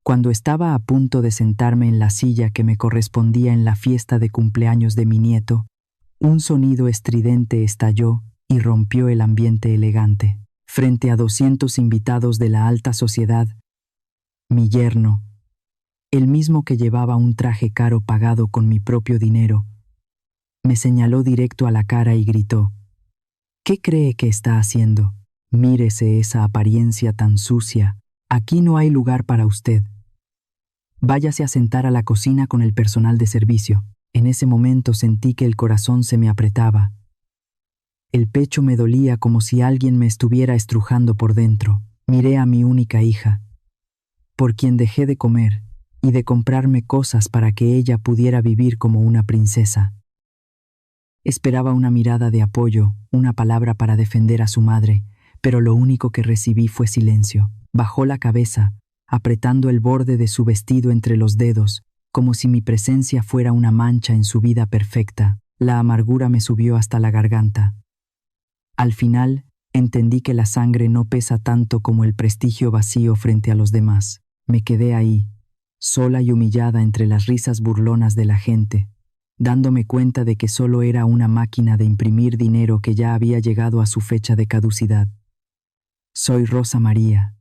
Cuando estaba a punto de sentarme en la silla que me correspondía en la fiesta de cumpleaños de mi nieto, un sonido estridente estalló y rompió el ambiente elegante. Frente a 200 invitados de la alta sociedad, mi yerno, el mismo que llevaba un traje caro pagado con mi propio dinero, me señaló directo a la cara y gritó: ¿Qué cree que está haciendo? Mírese esa apariencia tan sucia. Aquí no hay lugar para usted. Váyase a sentar a la cocina con el personal de servicio. En ese momento sentí que el corazón se me apretaba. El pecho me dolía como si alguien me estuviera estrujando por dentro. Miré a mi única hija, por quien dejé de comer y de comprarme cosas para que ella pudiera vivir como una princesa. Esperaba una mirada de apoyo, una palabra para defender a su madre, pero lo único que recibí fue silencio. Bajó la cabeza, apretando el borde de su vestido entre los dedos, como si mi presencia fuera una mancha en su vida perfecta. La amargura me subió hasta la garganta. Al final, entendí que la sangre no pesa tanto como el prestigio vacío frente a los demás. Me quedé ahí, sola y humillada entre las risas burlonas de la gente, dándome cuenta de que solo era una máquina de imprimir dinero que ya había llegado a su fecha de caducidad. Soy Rosa María.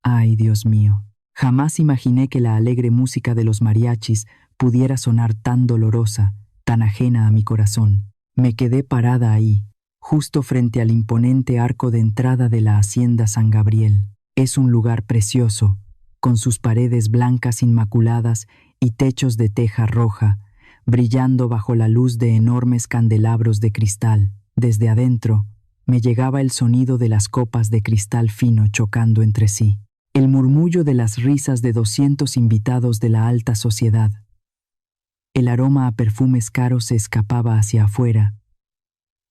Ay, Dios mío, jamás imaginé que la alegre música de los mariachis pudiera sonar tan dolorosa, tan ajena a mi corazón. Me quedé parada ahí, justo frente al imponente arco de entrada de la Hacienda San Gabriel. Es un lugar precioso, con sus paredes blancas inmaculadas y techos de teja roja, brillando bajo la luz de enormes candelabros de cristal. Desde adentro, me llegaba el sonido de las copas de cristal fino chocando entre sí, el murmullo de las risas de 200 invitados de la alta sociedad. El aroma a perfumes caros se escapaba hacia afuera,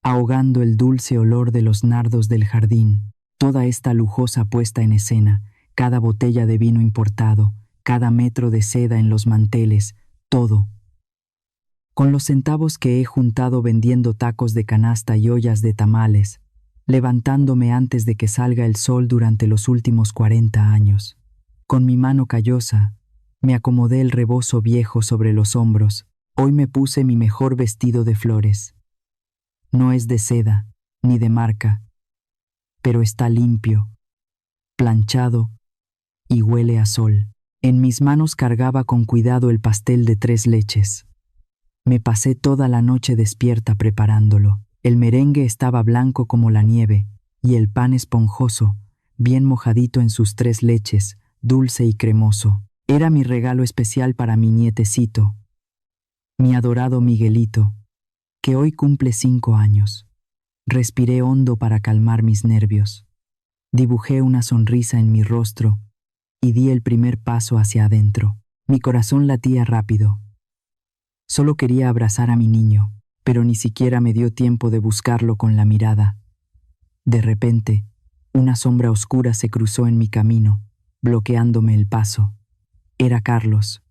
ahogando el dulce olor de los nardos del jardín. Toda esta lujosa puesta en escena, cada botella de vino importado, cada metro de seda en los manteles, todo. Con los centavos que he juntado vendiendo tacos de canasta y ollas de tamales, levantándome antes de que salga el sol durante los últimos 40 años. Con mi mano callosa, me acomodé el rebozo viejo sobre los hombros. Hoy me puse mi mejor vestido de flores. No es de seda, ni de marca, pero está limpio, planchado y huele a sol. En mis manos cargaba con cuidado el pastel de 3 leches. Me pasé toda la noche despierta preparándolo. El merengue estaba blanco como la nieve, y el pan esponjoso, bien mojadito en sus 3 leches, dulce y cremoso. Era mi regalo especial para mi nietecito, mi adorado Miguelito, que hoy cumple 5 años. Respiré hondo para calmar mis nervios. Dibujé una sonrisa en mi rostro y di el primer paso hacia adentro. Mi corazón latía rápido. Solo quería abrazar a mi niño, pero ni siquiera me dio tiempo de buscarlo con la mirada. De repente, una sombra oscura se cruzó en mi camino, bloqueándome el paso. Era Carlos,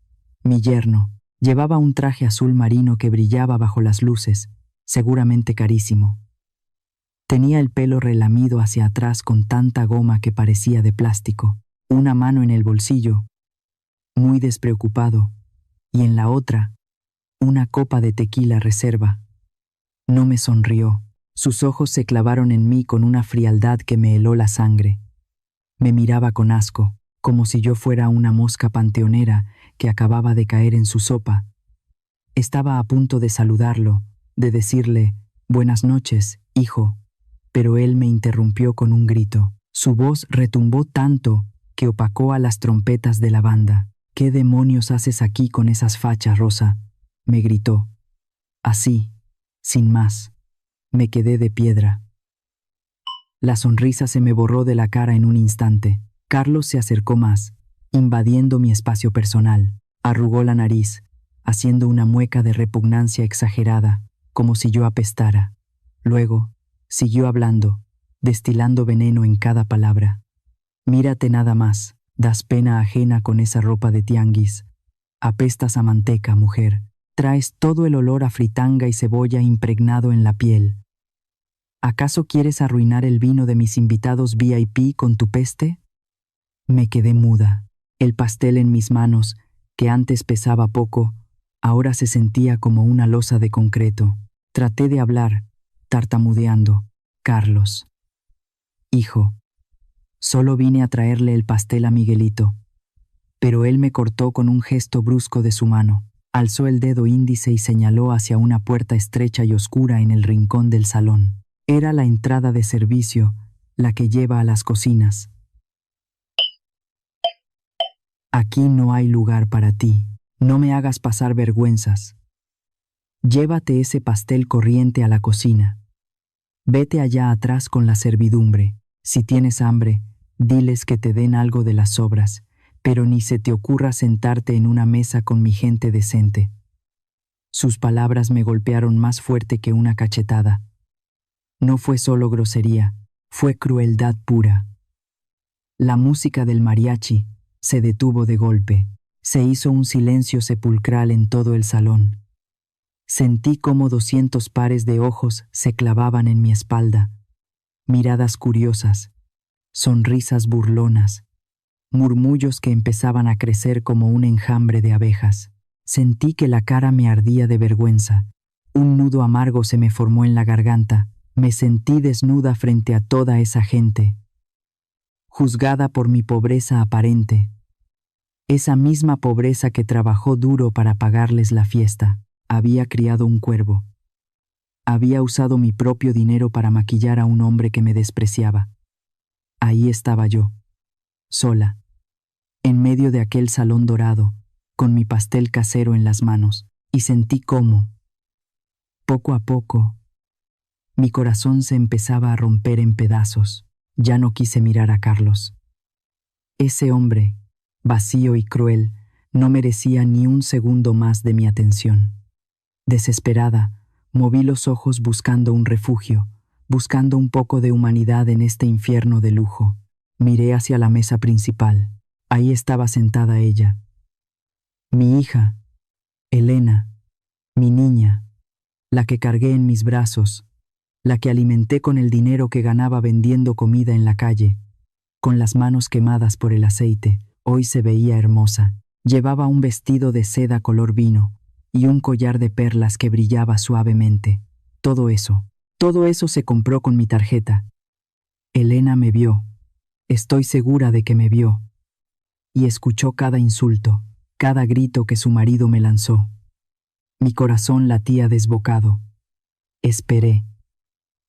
mi yerno. Llevaba un traje azul marino que brillaba bajo las luces, seguramente carísimo. Tenía el pelo relamido hacia atrás con tanta goma que parecía de plástico, una mano en el bolsillo, muy despreocupado, y en la otra, una copa de tequila reserva. No me sonrió. Sus ojos se clavaron en mí con una frialdad que me heló la sangre. Me miraba con asco, como si yo fuera una mosca panteonera que acababa de caer en su sopa. Estaba a punto de saludarlo, de decirle, «Buenas noches, hijo», pero él me interrumpió con un grito. Su voz retumbó tanto que opacó a las trompetas de la banda. «¿Qué demonios haces aquí con esas fachas, Rosa?», me gritó. Así, sin más, me quedé de piedra. La sonrisa se me borró de la cara en un instante. Carlos se acercó más, invadiendo mi espacio personal. Arrugó la nariz, haciendo una mueca de repugnancia exagerada, como si yo apestara. Luego, siguió hablando, destilando veneno en cada palabra. «Mírate nada más, das pena ajena con esa ropa de tianguis. Apestas a manteca, mujer. Traes todo el olor a fritanga y cebolla impregnado en la piel. ¿Acaso quieres arruinar el vino de mis invitados VIP con tu peste?» Me quedé muda. El pastel en mis manos, que antes pesaba poco, ahora se sentía como una losa de concreto. Traté de hablar, tartamudeando. Carlos. Hijo. Solo vine a traerle el pastel a Miguelito. Pero él me cortó con un gesto brusco de su mano. Alzó el dedo índice y señaló hacia una puerta estrecha y oscura en el rincón del salón. Era la entrada de servicio, la que lleva a las cocinas. Aquí no hay lugar para ti. No me hagas pasar vergüenzas. Llévate ese pastel corriente a la cocina. Vete allá atrás con la servidumbre. Si tienes hambre, diles que te den algo de las sobras, pero ni se te ocurra sentarte en una mesa con mi gente decente. Sus palabras me golpearon más fuerte que una cachetada. No fue solo grosería, fue crueldad pura. La música del mariachi se detuvo de golpe. Se hizo un silencio sepulcral en todo el salón. Sentí como 200 pares de ojos se clavaban en mi espalda. Miradas curiosas, sonrisas burlonas, murmullos que empezaban a crecer como un enjambre de abejas. Sentí que la cara me ardía de vergüenza. Un nudo amargo se me formó en la garganta. Me sentí desnuda frente a toda esa gente, juzgada por mi pobreza aparente. Esa misma pobreza que trabajó duro para pagarles la fiesta. Había criado un cuervo. Había usado mi propio dinero para maquillar a un hombre que me despreciaba. Ahí estaba yo, sola, en medio de aquel salón dorado, con mi pastel casero en las manos, y sentí cómo, poco a poco, mi corazón se empezaba a romper en pedazos. Ya no quise mirar a Carlos. Ese hombre, vacío y cruel, no merecía ni un segundo más de mi atención. Desesperada, moví los ojos buscando un refugio, buscando un poco de humanidad en este infierno de lujo. Miré hacia la mesa principal. Ahí estaba sentada ella. Mi hija, Elena, mi niña, la que cargué en mis brazos, la que alimenté con el dinero que ganaba vendiendo comida en la calle, con las manos quemadas por el aceite. Hoy se veía hermosa. Llevaba un vestido de seda color vino y un collar de perlas que brillaba suavemente. Todo eso se compró con mi tarjeta. Elena me vio. Estoy segura de que me vio. Y escuchó cada insulto, cada grito que su marido me lanzó. Mi corazón latía desbocado. Esperé.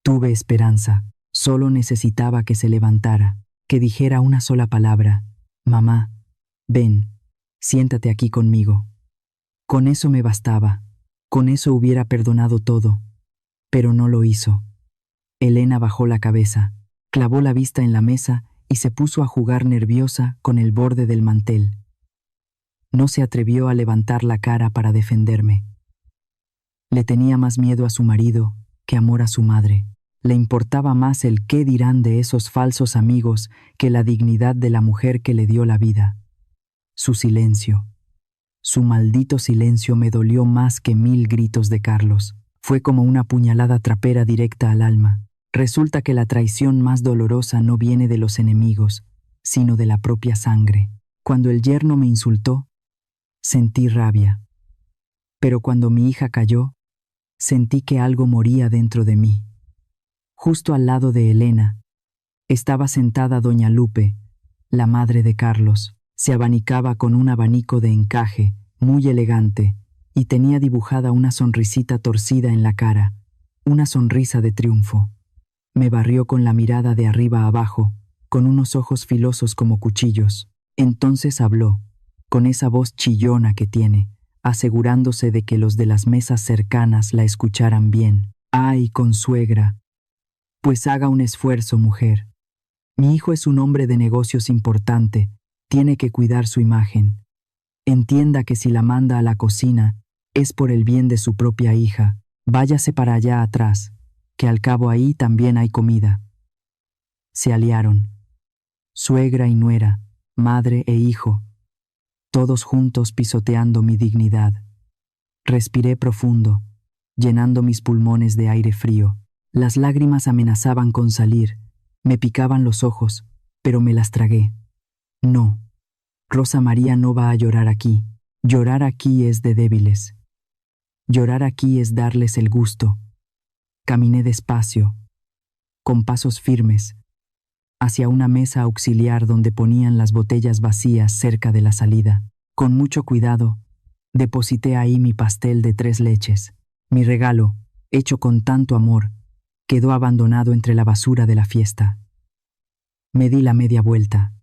Tuve esperanza. Solo necesitaba que se levantara, que dijera una sola palabra. Mamá, ven, siéntate aquí conmigo. Con eso me bastaba. Con eso hubiera perdonado todo. Pero no lo hizo. Elena bajó la cabeza, clavó la vista en la mesa y se puso a jugar nerviosa con el borde del mantel. No se atrevió a levantar la cara para defenderme. Le tenía más miedo a su marido que amor a su madre. Le importaba más el qué dirán de esos falsos amigos que la dignidad de la mujer que le dio la vida. Su silencio, su maldito silencio me dolió más que 1000 gritos de Carlos. Fue como una puñalada trapera directa al alma. Resulta que la traición más dolorosa no viene de los enemigos, sino de la propia sangre. Cuando el yerno me insultó, sentí rabia. Pero cuando mi hija cayó, sentí que algo moría dentro de mí. Justo al lado de Elena, estaba sentada doña Lupe, la madre de Carlos. Se abanicaba con un abanico de encaje, muy elegante, y tenía dibujada una sonrisita torcida en la cara, una sonrisa de triunfo. Me barrió con la mirada de arriba a abajo, con unos ojos filosos como cuchillos. Entonces habló, con esa voz chillona que tiene, asegurándose de que los de las mesas cercanas la escucharan bien. ¡Ay, consuegra! Pues haga un esfuerzo, mujer. Mi hijo es un hombre de negocios importante, tiene que cuidar su imagen. Entienda que si la manda a la cocina, es por el bien de su propia hija. Váyase para allá atrás, que al cabo ahí también hay comida. Se aliaron. Suegra y nuera, madre e hijo, todos juntos pisoteando mi dignidad. Respiré profundo, llenando mis pulmones de aire frío. Las lágrimas amenazaban con salir, me picaban los ojos, pero me las tragué. No, Rosa María no va a llorar aquí. Llorar aquí es de débiles. Llorar aquí es darles el gusto. Caminé despacio, con pasos firmes, hacia una mesa auxiliar donde ponían las botellas vacías cerca de la salida. Con mucho cuidado, deposité ahí mi pastel de 3 leches. Mi regalo, hecho con tanto amor, quedó abandonado entre la basura de la fiesta. Me di la media vuelta.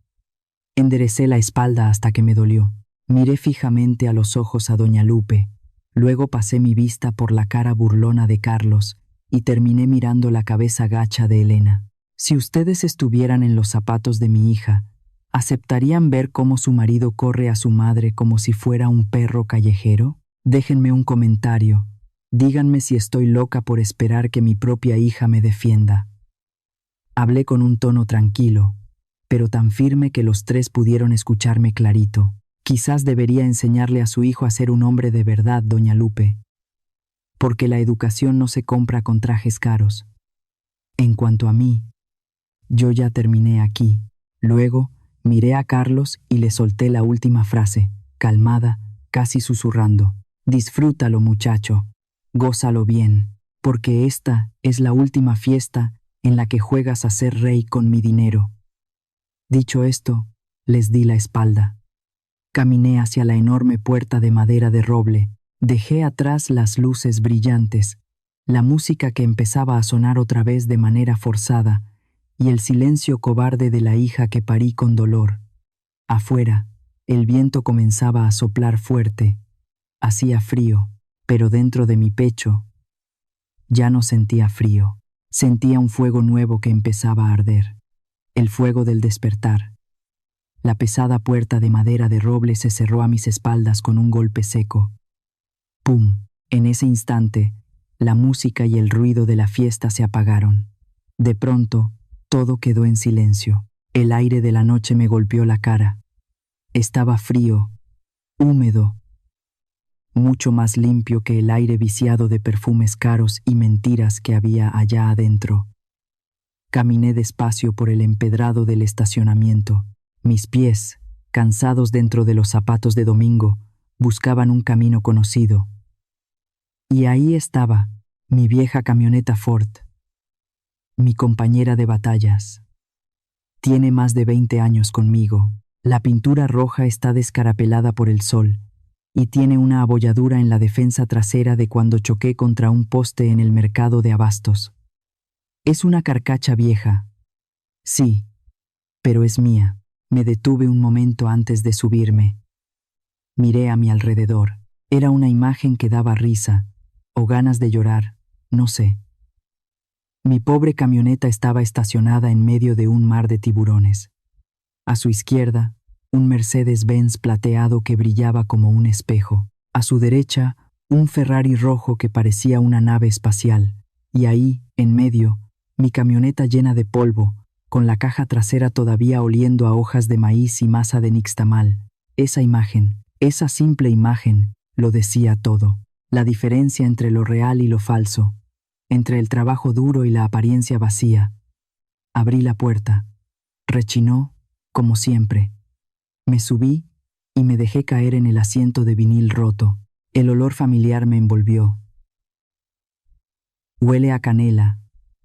Enderecé la espalda hasta que me dolió. Miré fijamente a los ojos a doña Lupe. Luego pasé mi vista por la cara burlona de Carlos y terminé mirando la cabeza gacha de Elena. Si ustedes estuvieran en los zapatos de mi hija, ¿aceptarían ver cómo su marido corre a su madre como si fuera un perro callejero? Déjenme un comentario. Díganme si estoy loca por esperar que mi propia hija me defienda. Hablé con un tono tranquilo, pero tan firme que los 3 pudieron escucharme clarito. Quizás debería enseñarle a su hijo a ser un hombre de verdad, doña Lupe, porque la educación no se compra con trajes caros. En cuanto a mí, yo ya terminé aquí. Luego, miré a Carlos y le solté la última frase, calmada, casi susurrando. Disfrútalo, muchacho. Gózalo bien, porque esta es la última fiesta en la que juegas a ser rey con mi dinero. Dicho esto, les di la espalda. Caminé hacia la enorme puerta de madera de roble. Dejé atrás las luces brillantes, la música que empezaba a sonar otra vez de manera forzada y el silencio cobarde de la hija que parí con dolor. Afuera, el viento comenzaba a soplar fuerte. Hacía frío, pero dentro de mi pecho ya no sentía frío. Sentía un fuego nuevo que empezaba a arder. El fuego del despertar. La pesada puerta de madera de roble se cerró a mis espaldas con un golpe seco. ¡Pum! En ese instante, la música y el ruido de la fiesta se apagaron. De pronto, todo quedó en silencio. El aire de la noche me golpeó la cara. Estaba frío, húmedo, mucho más limpio que el aire viciado de perfumes caros y mentiras que había allá adentro. Caminé despacio por el empedrado del estacionamiento. Mis pies, cansados dentro de los zapatos de domingo, buscaban un camino conocido. Y ahí estaba, mi vieja camioneta Ford, mi compañera de batallas. Tiene más de 20 años conmigo. La pintura roja está descarapelada por el sol y tiene una abolladura en la defensa trasera de cuando choqué contra un poste en el mercado de abastos. Es una carcacha vieja. Sí, pero es mía. Me detuve un momento antes de subirme. Miré a mi alrededor. Era una imagen que daba risa, o ganas de llorar, no sé. Mi pobre camioneta estaba estacionada en medio de un mar de tiburones. A su izquierda, un Mercedes-Benz plateado que brillaba como un espejo. A su derecha, un Ferrari rojo que parecía una nave espacial. Y ahí, en medio, mi camioneta llena de polvo, con la caja trasera todavía oliendo a hojas de maíz y masa de nixtamal. Esa imagen, esa simple imagen, lo decía todo. La diferencia entre lo real y lo falso, entre el trabajo duro y la apariencia vacía. Abrí la puerta. Rechinó, como siempre. Me subí y me dejé caer en el asiento de vinil roto. El olor familiar me envolvió. Huele a canela,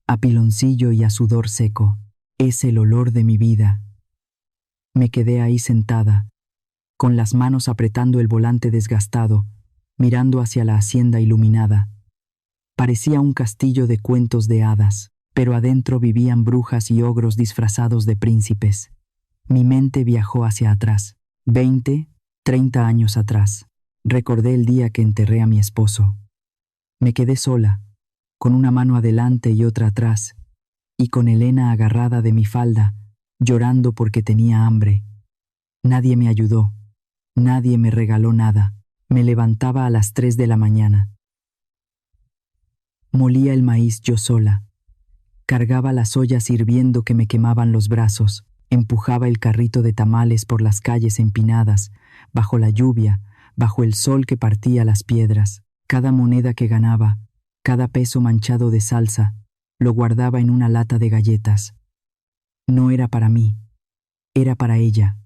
a piloncillo y a sudor seco. Es el olor de mi vida. Me quedé ahí sentada, con las manos apretando el volante desgastado, mirando hacia la hacienda iluminada. Parecía un castillo de cuentos de hadas, pero adentro vivían brujas y ogros disfrazados de príncipes. Mi mente viajó hacia atrás, 20, 30 años atrás. Recordé el día que enterré a mi esposo. Me quedé sola, con una mano adelante y otra atrás, y con Elena agarrada de mi falda, llorando porque tenía hambre. Nadie me ayudó, nadie me regaló nada. Me levantaba a las 3 de la mañana. Molía el maíz yo sola. Cargaba las ollas hirviendo que me quemaban los brazos. Empujaba el carrito de tamales por las calles empinadas, bajo la lluvia, bajo el sol que partía las piedras. Cada moneda que ganaba, cada peso manchado de salsa, lo guardaba en una lata de galletas. No era para mí, era para ella,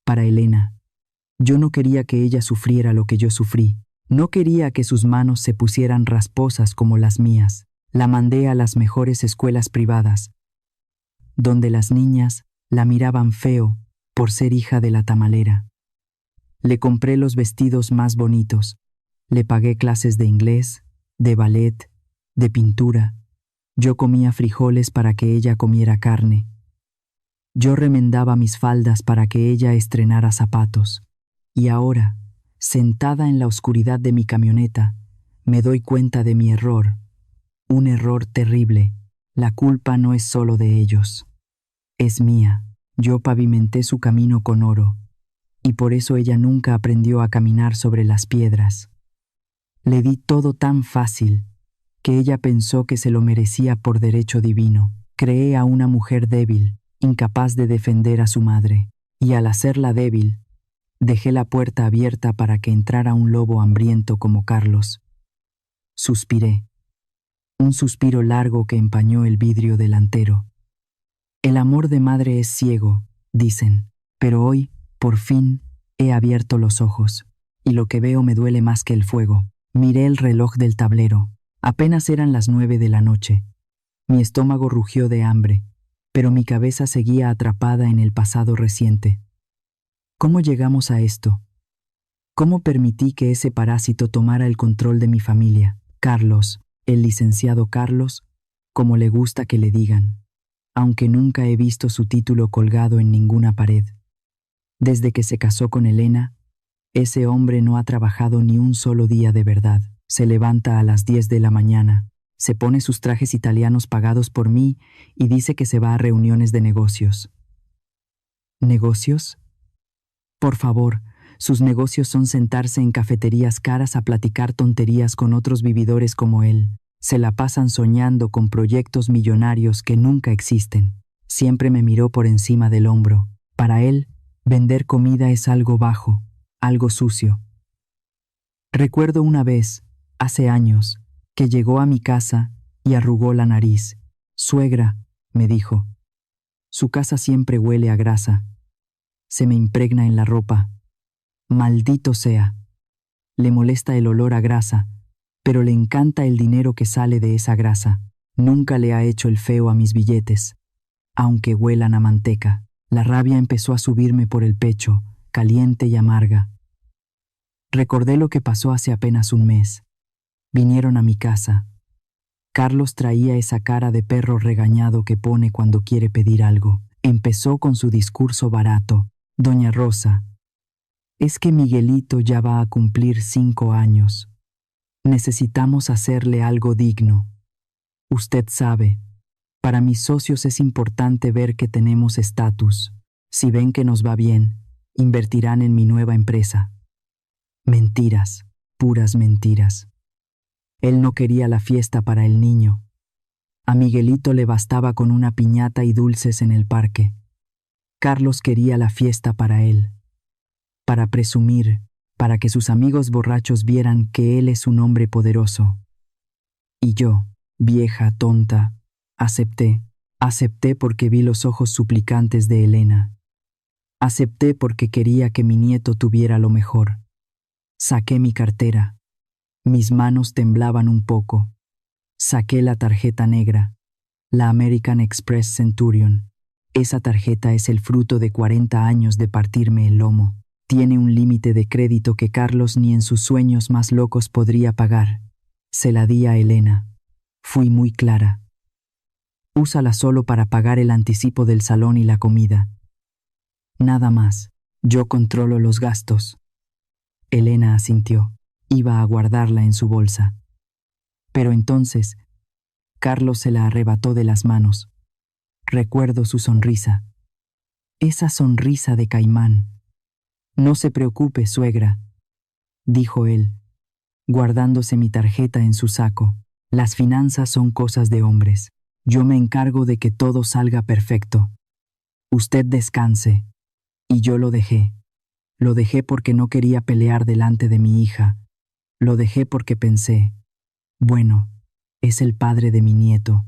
para Elena. Yo no quería que ella sufriera lo que yo sufrí. No quería que sus manos se pusieran rasposas como las mías. La mandé a las mejores escuelas privadas, donde las niñas la miraban feo por ser hija de la tamalera. Le compré los vestidos más bonitos. Le pagué clases de inglés, de ballet, de pintura. Yo comía frijoles para que ella comiera carne. Yo remendaba mis faldas para que ella estrenara zapatos. Y ahora, sentada en la oscuridad de mi camioneta, me doy cuenta de mi error. Un error terrible. La culpa no es solo de ellos. Es mía. Yo pavimenté su camino con oro. Y por eso ella nunca aprendió a caminar sobre las piedras. Le di todo tan fácil que ella pensó que se lo merecía por derecho divino. Creé a una mujer débil, incapaz de defender a su madre. Y al hacerla débil, dejé la puerta abierta para que entrara un lobo hambriento como Carlos. Suspiré. Un suspiro largo que empañó el vidrio delantero. El amor de madre es ciego, dicen, pero hoy, por fin, he abierto los ojos, y lo que veo me duele más que el fuego. Miré el reloj del tablero. Apenas eran las 9 de la noche. Mi estómago rugió de hambre, pero mi cabeza seguía atrapada en el pasado reciente. ¿Cómo llegamos a esto? ¿Cómo permití que ese parásito tomara el control de mi familia? Carlos, el licenciado Carlos, como le gusta que le digan, aunque nunca he visto su título colgado en ninguna pared. Desde que se casó con Elena, ese hombre no ha trabajado ni un solo día de verdad. Se levanta a las 10 de la mañana, se pone sus trajes italianos pagados por mí y dice que se va a reuniones de negocios. ¿Negocios? Por favor, sus negocios son sentarse en cafeterías caras a platicar tonterías con otros vividores como él. Se la pasan soñando con proyectos millonarios que nunca existen. Siempre me miró por encima del hombro. Para él, vender comida es algo bajo, algo sucio. Recuerdo una vez, hace años, que llegó a mi casa y arrugó la nariz. «Suegra», me dijo, «su casa siempre huele a grasa. Se me impregna en la ropa. Maldito sea. Le molesta el olor a grasa, pero le encanta el dinero que sale de esa grasa. Nunca le ha hecho el feo a mis billetes, aunque huelan a manteca». La rabia empezó a subirme por el pecho, caliente y amarga. Recordé lo que pasó hace apenas un mes. Vinieron a mi casa. Carlos traía esa cara de perro regañado que pone cuando quiere pedir algo. Empezó con su discurso barato. «Doña Rosa, es que Miguelito ya va a cumplir 5 años. Necesitamos hacerle algo digno. Usted sabe, para mis socios es importante ver que tenemos estatus. Si ven que nos va bien, invertirán en mi nueva empresa». Mentiras, puras mentiras. Él no quería la fiesta para el niño. A Miguelito le bastaba con una piñata y dulces en el parque. Carlos quería la fiesta para él, para presumir, para que sus amigos borrachos vieran que él es un hombre poderoso. Y yo, vieja tonta, acepté porque vi los ojos suplicantes de Elena. Acepté porque quería que mi nieto tuviera lo mejor. Saqué mi cartera. Mis manos temblaban un poco. Saqué la tarjeta negra, la American Express Centurion. Esa tarjeta es el fruto de 40 años de partirme el lomo. Tiene un límite de crédito que Carlos ni en sus sueños más locos podría pagar. Se la di a Elena. Fui muy clara. Úsala solo para pagar el anticipo del salón y la comida. Nada más. Yo controlo los gastos. Elena asintió. Iba a guardarla en su bolsa. Pero entonces, Carlos se la arrebató de las manos. Recuerdo su sonrisa. Esa sonrisa de caimán. «No se preocupe, suegra», dijo él, guardándose mi tarjeta en su saco. «Las finanzas son cosas de hombres. Yo me encargo de que todo salga perfecto. Usted descanse». Y yo lo dejé. Lo dejé porque no quería pelear delante de mi hija. Lo dejé porque pensé, bueno, es el padre de mi nieto.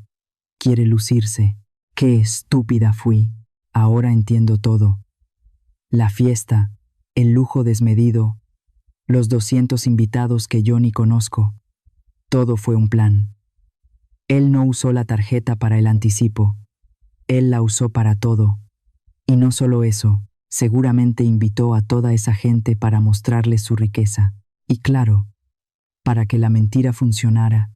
Quiere lucirse. Qué estúpida fui. Ahora entiendo todo. La fiesta, el lujo desmedido, los 200 invitados que yo ni conozco. Todo fue un plan. Él no usó la tarjeta para el anticipo. Él la usó para todo. Y no solo eso, seguramente invitó a toda esa gente para mostrarles su riqueza. Y claro, para que la mentira funcionara,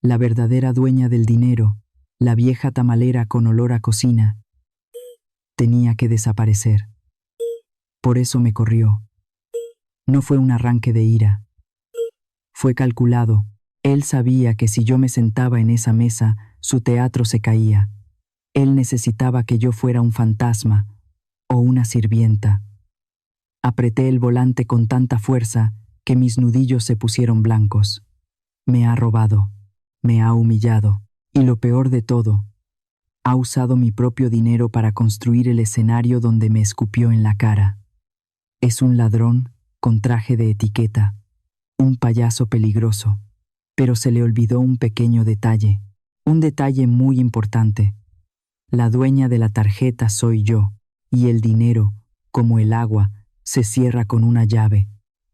la verdadera dueña del dinero, la vieja tamalera con olor a cocina, tenía que desaparecer. Por eso me corrió. No fue un arranque de ira. Fue calculado. Él sabía que si yo me sentaba en esa mesa, su teatro se caía. Él necesitaba que yo fuera un fantasma o una sirvienta. Apreté el volante con tanta fuerza que mis nudillos se pusieron blancos. Me ha robado, me ha humillado, y lo peor de todo, ha usado mi propio dinero para construir el escenario donde me escupió en la cara. Es un ladrón con traje de etiqueta, un payaso peligroso, pero se le olvidó un pequeño detalle, un detalle muy importante. La dueña de la tarjeta soy yo, y el dinero, como el agua, se cierra con una llave,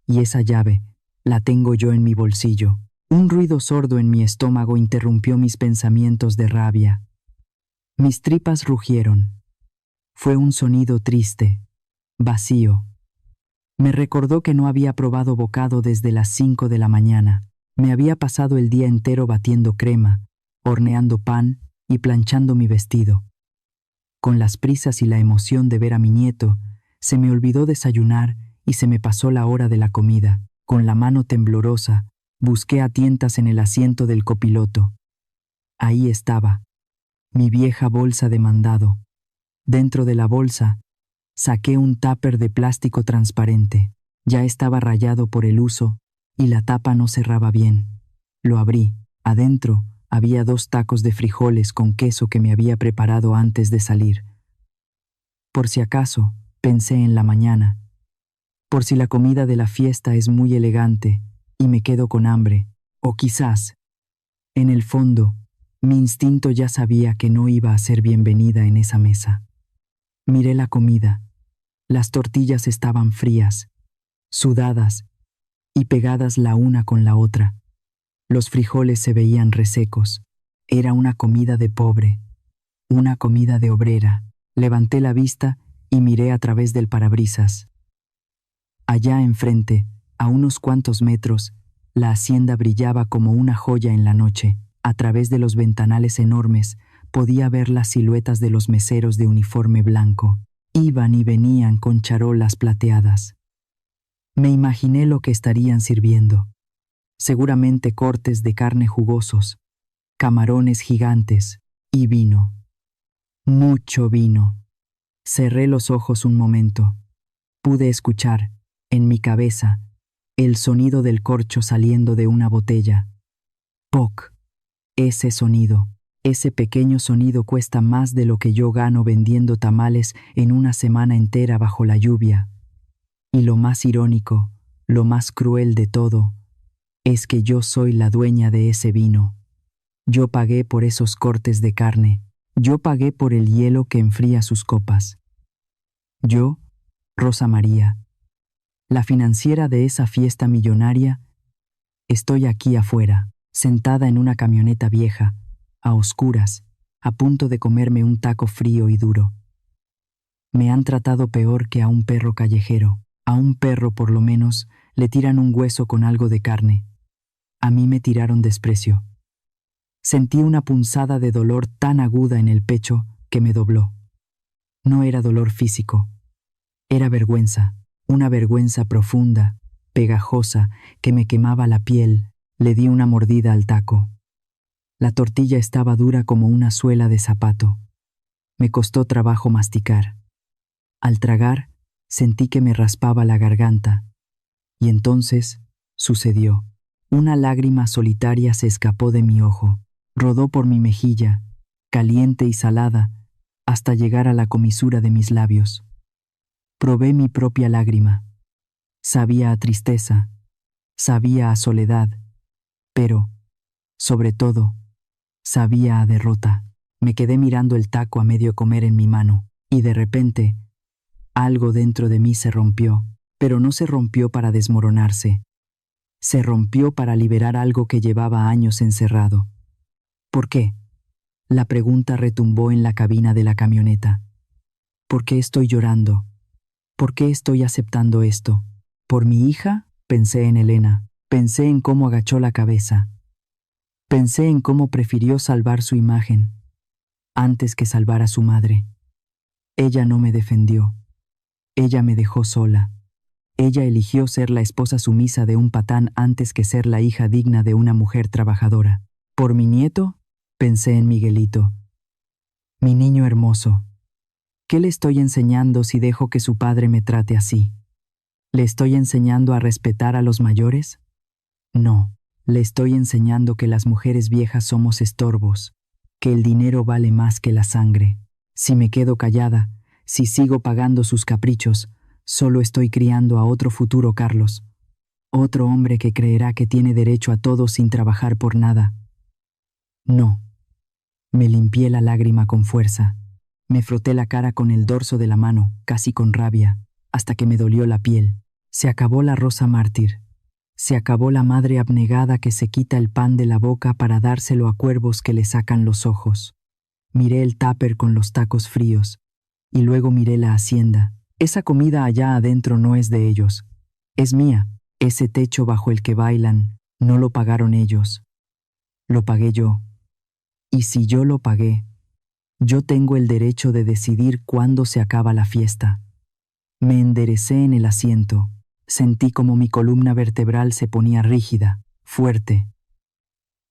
y esa llave la tengo yo en mi bolsillo. Un ruido sordo en mi estómago interrumpió mis pensamientos de rabia. Mis tripas rugieron. Fue un sonido triste, vacío. Me recordó que no había probado bocado desde las 5 de la mañana. Me había pasado el día entero batiendo crema, horneando pan y planchando mi vestido. Con las prisas y la emoción de ver a mi nieto, se me olvidó desayunar y se me pasó la hora de la comida. Con la mano temblorosa, busqué a tientas en el asiento del copiloto. Ahí estaba, mi vieja bolsa de mandado. Dentro de la bolsa, saqué un tupper de plástico transparente. Ya estaba rayado por el uso y la tapa no cerraba bien. Lo abrí. Adentro había 2 tacos de frijoles con queso que me había preparado antes de salir. Por si acaso, pensé en la mañana. Por si la comida de la fiesta es muy elegante y me quedo con hambre. O quizás, en el fondo, mi instinto ya sabía que no iba a ser bienvenida en esa mesa. Miré la comida. Las tortillas estaban frías, sudadas y pegadas la una con la otra. Los frijoles se veían resecos. Era una comida de pobre, una comida de obrera. Levanté la vista y miré a través del parabrisas. Allá enfrente, a unos cuantos metros, la hacienda brillaba como una joya en la noche. A través de los ventanales enormes podía ver las siluetas de los meseros de uniforme blanco. Iban y venían con charolas plateadas. Me imaginé lo que estarían sirviendo. Seguramente cortes de carne jugosos, camarones gigantes y vino. Mucho vino. Cerré los ojos un momento. Pude escuchar, en mi cabeza, el sonido del corcho saliendo de una botella. ¡Poc! Ese sonido, ese pequeño sonido cuesta más de lo que yo gano vendiendo tamales en una semana entera bajo la lluvia. Y lo más irónico, lo más cruel de todo, es que yo soy la dueña de ese vino. Yo pagué por esos cortes de carne. Yo pagué por el hielo que enfría sus copas. Yo, Rosa María, la financiera de esa fiesta millonaria, estoy aquí afuera, sentada en una camioneta vieja, a oscuras, a punto de comerme un taco frío y duro. Me han tratado peor que a un perro callejero. A un perro, por lo menos, le tiran un hueso con algo de carne. A mí me tiraron desprecio. Sentí una punzada de dolor tan aguda en el pecho que me dobló. No era dolor físico. Era vergüenza, una vergüenza profunda, pegajosa, que me quemaba la piel. Le di una mordida al taco. La tortilla estaba dura como una suela de zapato. Me costó trabajo masticar. Al tragar, sentí que me raspaba la garganta. Y entonces, sucedió. Una lágrima solitaria se escapó de mi ojo, rodó por mi mejilla, caliente y salada, hasta llegar a la comisura de mis labios. Probé mi propia lágrima. Sabía a tristeza, sabía a soledad, pero, sobre todo, sabía a derrota. Me quedé mirando el taco a medio comer en mi mano, y de repente, Algo dentro de mí se rompió, pero no se rompió para desmoronarse. Se rompió para liberar algo que llevaba años encerrado. ¿Por qué? La pregunta retumbó en la cabina de la camioneta. ¿Por qué estoy llorando? ¿Por qué estoy aceptando esto? ¿Por mi hija? Pensé en Elena. Pensé en cómo agachó la cabeza. Pensé en cómo prefirió salvar su imagen antes que salvar a su madre. Ella no me defendió. Ella me dejó sola. Ella eligió ser la esposa sumisa de un patán antes que ser la hija digna de una mujer trabajadora. ¿Por mi nieto? Pensé en Miguelito. Mi niño hermoso. ¿Qué le estoy enseñando si dejo que su padre me trate así? ¿Le estoy enseñando a respetar a los mayores? No, le estoy enseñando que las mujeres viejas somos estorbos, que el dinero vale más que la sangre. Si me quedo callada, si sigo pagando sus caprichos, solo estoy criando a otro futuro Carlos. Otro hombre que creerá que tiene derecho a todo sin trabajar por nada. No. Me limpié la lágrima con fuerza. Me froté la cara con el dorso de la mano, casi con rabia, hasta que me dolió la piel. Se acabó la rosa mártir. Se acabó la madre abnegada que se quita el pan de la boca para dárselo a cuervos que le sacan los ojos. Miré el tupper con los tacos fríos, y luego miré la hacienda. Esa comida allá adentro no es de ellos. Es mía. Ese techo bajo el que bailan, no lo pagaron ellos. Lo pagué yo. Y si yo lo pagué, yo tengo el derecho de decidir cuándo se acaba la fiesta. Me enderecé en el asiento. Sentí como mi columna vertebral se ponía rígida, fuerte.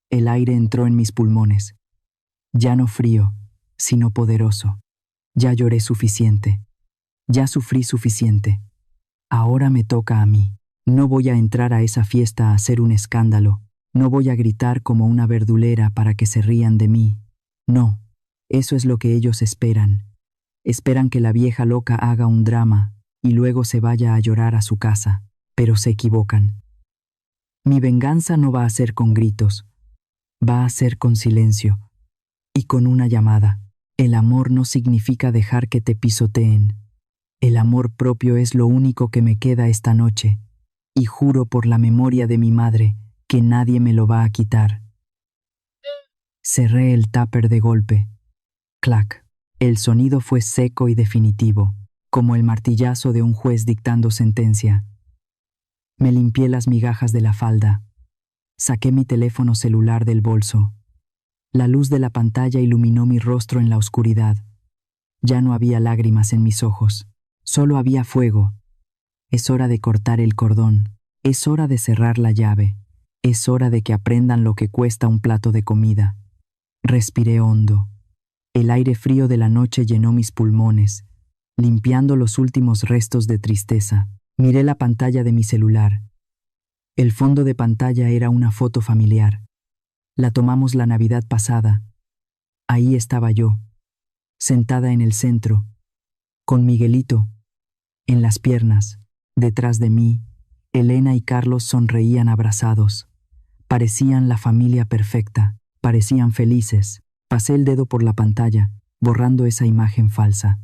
El aire entró en mis pulmones. Ya no frío, sino poderoso. Ya lloré suficiente. Ya sufrí suficiente. Ahora me toca a mí. No voy a entrar a esa fiesta a hacer un escándalo. No voy a gritar como una verdulera para que se rían de mí. No, eso es lo que ellos esperan. Esperan que la vieja loca haga un drama y luego se vaya a llorar a su casa, pero se equivocan. Mi venganza no va a ser con gritos, va a ser con silencio y con una llamada. El amor no significa dejar que te pisoteen. El amor propio es lo único que me queda esta noche, y juro por la memoria de mi madre que nadie me lo va a quitar. Cerré el tupper de golpe. Clac. El sonido fue seco y definitivo, como el martillazo de un juez dictando sentencia. Me limpié las migajas de la falda. Saqué mi teléfono celular del bolso. La luz de la pantalla iluminó mi rostro en la oscuridad. Ya no había lágrimas en mis ojos, solo había fuego. Es hora de cortar el cordón, es hora de cerrar la llave, es hora de que aprendan lo que cuesta un plato de comida. Respiré hondo. El aire frío de la noche llenó mis pulmones, limpiando los últimos restos de tristeza. Miré la pantalla de mi celular. El fondo de pantalla era una foto familiar. La tomamos la Navidad pasada. Ahí estaba yo, sentada en el centro, con Miguelito, en las piernas. Detrás de mí, Elena y Carlos sonreían abrazados. Parecían la familia perfecta, parecían felices. Pasé el dedo por la pantalla, borrando esa imagen falsa.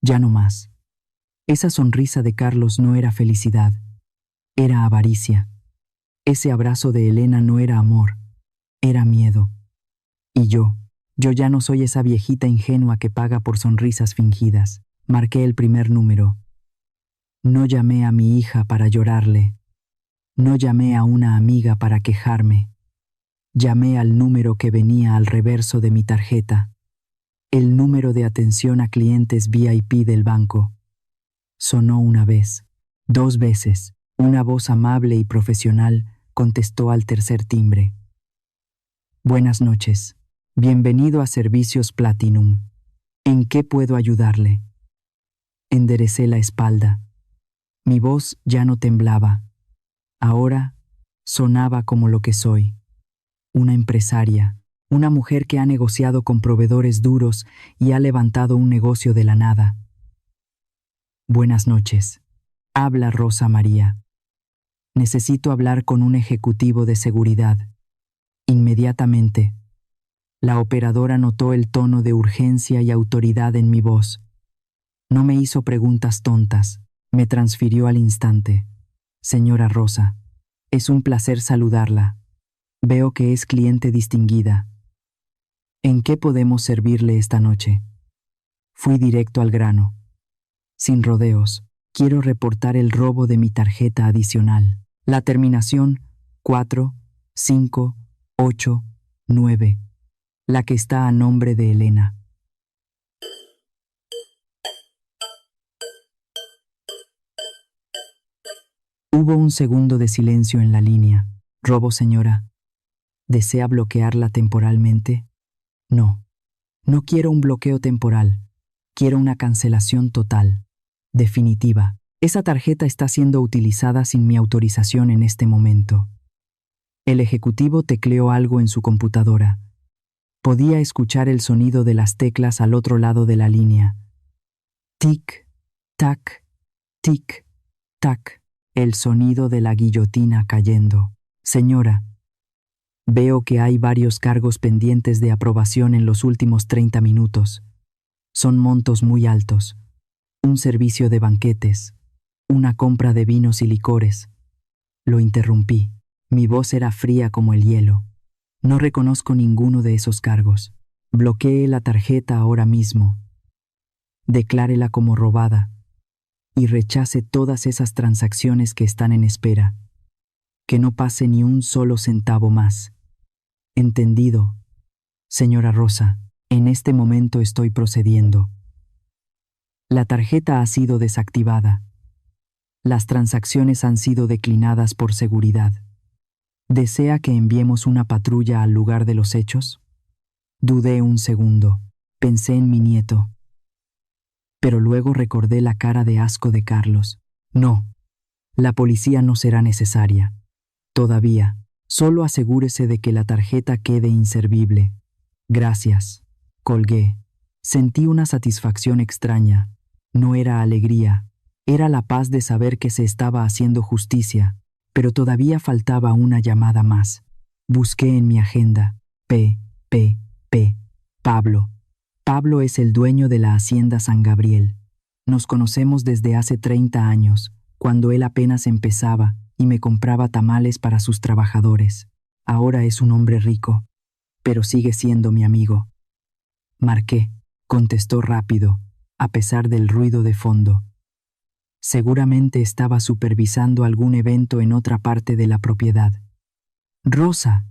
Ya no más. Esa sonrisa de Carlos no era felicidad, era avaricia. Ese abrazo de Elena no era amor, era miedo. Y yo ya no soy esa viejita ingenua que paga por sonrisas fingidas. Marqué el primer número. No llamé a mi hija para llorarle. No llamé a una amiga para quejarme. Llamé al número que venía al reverso de mi tarjeta, el número de atención a clientes VIP del banco. Sonó una vez, 2 veces. Una voz amable y profesional contestó al tercer timbre. Buenas noches. Bienvenido a Servicios Platinum. ¿En qué puedo ayudarle? Enderecé la espalda. Mi voz ya no temblaba. Ahora sonaba como lo que soy. Una empresaria, una mujer que ha negociado con proveedores duros y ha levantado un negocio de la nada. Buenas noches. Habla Rosa María. Necesito hablar con un ejecutivo de seguridad. Inmediatamente. La operadora notó el tono de urgencia y autoridad en mi voz. No me hizo preguntas tontas, me transfirió al instante. Señora Rosa, es un placer saludarla. Veo que es cliente distinguida. ¿En qué podemos servirle esta noche? Fui directo al grano. Sin rodeos, quiero reportar el robo de mi tarjeta adicional. La terminación 4, 5, 8, 9. La que está a nombre de Elena. Hubo un segundo de silencio en la línea. ¿Robo, señora? ¿Desea bloquearla temporalmente? No. No quiero un bloqueo temporal. Quiero una cancelación total. Definitiva. Esa tarjeta está siendo utilizada sin mi autorización en este momento. El ejecutivo tecleó algo en su computadora. Podía escuchar el sonido de las teclas al otro lado de la línea. Tic, tac, tic, tac. El sonido de la guillotina cayendo. Señora, veo que hay varios cargos pendientes de aprobación en los últimos 30 minutos. Son montos muy altos. Un servicio de banquetes. Una compra de vinos y licores. Lo interrumpí. Mi voz era fría como el hielo. No reconozco ninguno de esos cargos. Bloquee la tarjeta ahora mismo. Declárela como robada. Y rechace todas esas transacciones que están en espera. Que no pase ni un solo centavo más. Entendido. Señora Rosa, en este momento estoy procediendo. La tarjeta ha sido desactivada. Las transacciones han sido declinadas por seguridad. ¿Desea que enviemos una patrulla al lugar de los hechos? Dudé un segundo. Pensé en mi nieto. Pero luego recordé la cara de asco de Carlos. No, la policía no será necesaria. Todavía, solo asegúrese de que la tarjeta quede inservible. Gracias. Colgué. Sentí una satisfacción extraña. No era alegría, era la paz de saber que se estaba haciendo justicia, pero todavía faltaba una llamada más. Busqué en mi agenda. P. Pablo. Pablo es el dueño de la Hacienda San Gabriel. Nos conocemos desde hace 30 años, cuando él apenas empezaba y me compraba tamales para sus trabajadores. Ahora es un hombre rico, pero sigue siendo mi amigo. Marqué, contestó rápido, a pesar del ruido de fondo. Seguramente estaba supervisando algún evento en otra parte de la propiedad. Rosa,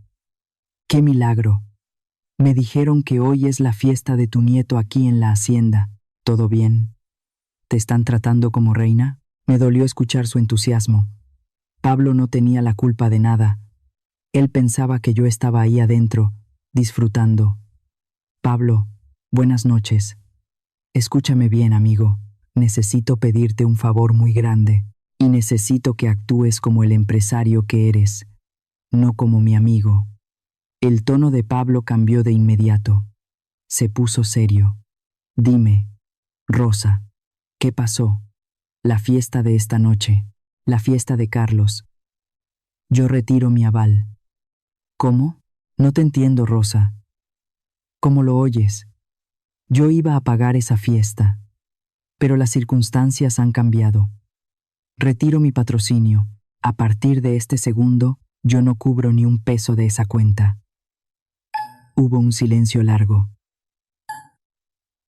¡qué milagro! Me dijeron que hoy es la fiesta de tu nieto aquí en la hacienda. ¿Todo bien? ¿Te están tratando como reina? Me dolió escuchar su entusiasmo. Pablo no tenía la culpa de nada. Él pensaba que yo estaba ahí adentro, disfrutando. Pablo, buenas noches. Escúchame bien, amigo. Necesito pedirte un favor muy grande, y necesito que actúes como el empresario que eres, no como mi amigo. El tono de Pablo cambió de inmediato. Se puso serio. Dime, Rosa, ¿qué pasó? La fiesta de esta noche, la fiesta de Carlos. Yo retiro mi aval. ¿Cómo? No te entiendo, Rosa. ¿Cómo lo oyes? Yo iba a pagar esa fiesta, pero las circunstancias han cambiado. Retiro mi patrocinio. A partir de este segundo, yo no cubro ni un peso de esa cuenta. Hubo un silencio largo.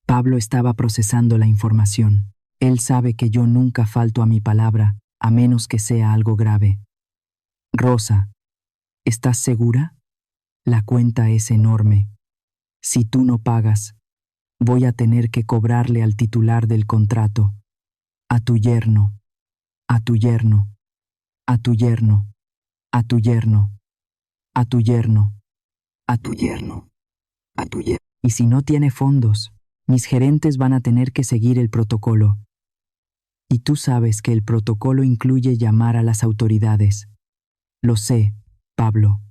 Pablo estaba procesando la información. Él sabe que yo nunca falto a mi palabra, a menos que sea algo grave. Rosa, ¿estás segura? La cuenta es enorme. Si tú no pagas, voy a tener que cobrarle al titular del contrato, a tu yerno, a tu yerno, a tu yerno, a tu yerno, a tu yerno, a tu yerno, a tu yerno. Y si no tiene fondos, mis gerentes van a tener que seguir el protocolo. Y tú sabes que el protocolo incluye llamar a las autoridades. Lo sé, Pablo.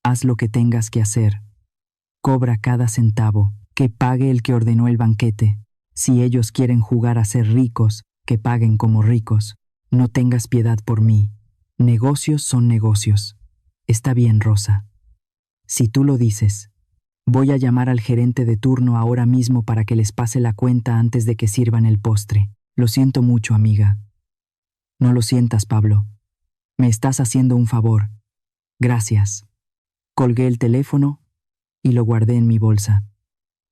Haz lo que tengas que hacer. Cobra cada centavo, que pague el que ordenó el banquete. Si ellos quieren jugar a ser ricos, que paguen como ricos. No tengas piedad por mí. Negocios son negocios. Está bien, Rosa. Si tú lo dices. Voy a llamar al gerente de turno ahora mismo para que les pase la cuenta antes de que sirvan el postre. Lo siento mucho, amiga. No lo sientas, Pablo. Me estás haciendo un favor. Gracias. Colgué el teléfono y lo guardé en mi bolsa.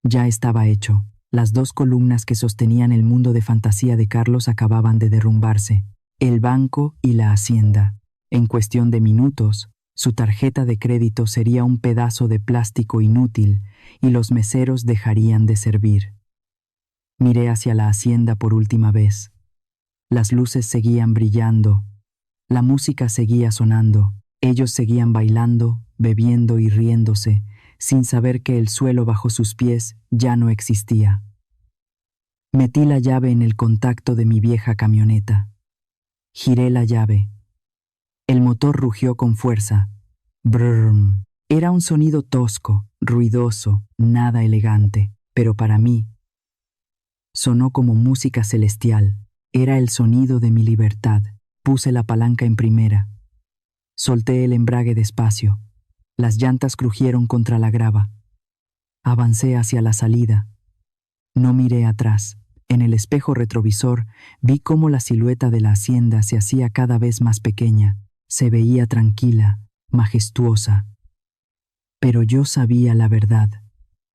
Ya estaba hecho. Las dos columnas que sostenían el mundo de fantasía de Carlos acababan de derrumbarse. El banco y la hacienda. En cuestión de minutos, su tarjeta de crédito sería un pedazo de plástico inútil y los meseros dejarían de servir. Miré hacia la hacienda por última vez. Las luces seguían brillando. La música seguía sonando. Ellos seguían bailando, bebiendo y riéndose, sin saber que el suelo bajo sus pies ya no existía. Metí la llave en el contacto de mi vieja camioneta. Giré la llave. El motor rugió con fuerza. Brrrm. Era un sonido tosco, ruidoso, nada elegante, pero para mí sonó como música celestial. Era el sonido de mi libertad. Puse la palanca en primera. Solté el embrague despacio. Las llantas crujieron contra la grava. Avancé hacia la salida. No miré atrás. En el espejo retrovisor vi cómo la silueta de la hacienda se hacía cada vez más pequeña. Se veía tranquila, majestuosa. Pero yo sabía la verdad.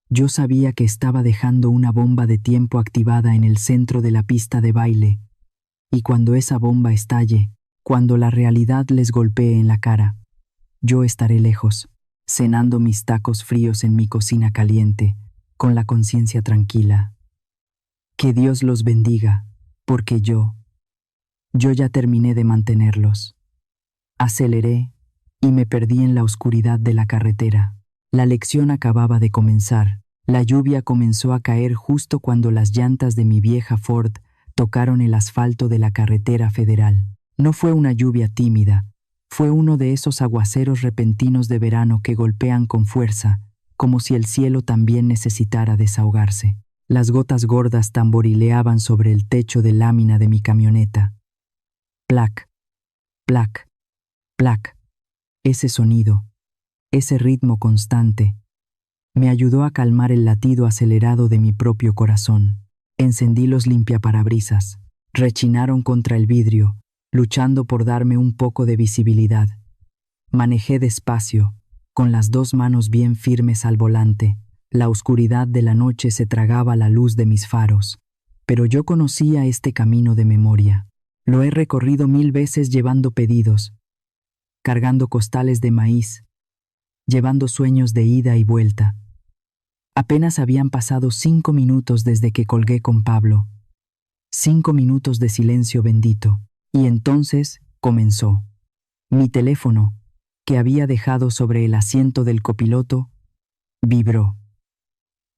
Yo sabía que estaba dejando una bomba de tiempo activada en el centro de la pista de baile. Y cuando esa bomba estalle, cuando la realidad les golpee en la cara, yo estaré lejos, cenando mis tacos fríos en mi cocina caliente, con la conciencia tranquila. Que Dios los bendiga, porque yo ya terminé de mantenerlos. Aceleré y me perdí en la oscuridad de la carretera. La lección acababa de comenzar. La lluvia comenzó a caer justo cuando las llantas de mi vieja Ford tocaron el asfalto de la carretera federal. No fue una lluvia tímida, fue uno de esos aguaceros repentinos de verano que golpean con fuerza, como si el cielo también necesitara desahogarse. Las gotas gordas tamborileaban sobre el techo de lámina de mi camioneta. Plac, plac, plac. Ese sonido, ese ritmo constante, me ayudó a calmar el latido acelerado de mi propio corazón. Encendí los limpiaparabrisas. Rechinaron contra el vidrio, luchando por darme un poco de visibilidad. Manejé despacio, con las dos manos bien firmes al volante. La oscuridad de la noche se tragaba la luz de mis faros, pero yo conocía este camino de memoria. Lo he recorrido 1000 veces llevando pedidos, cargando costales de maíz, llevando sueños de ida y vuelta. Apenas habían pasado 5 minutos desde que colgué con Pablo. 5 minutos de silencio bendito. Y entonces comenzó. Mi teléfono, que había dejado sobre el asiento del copiloto, vibró.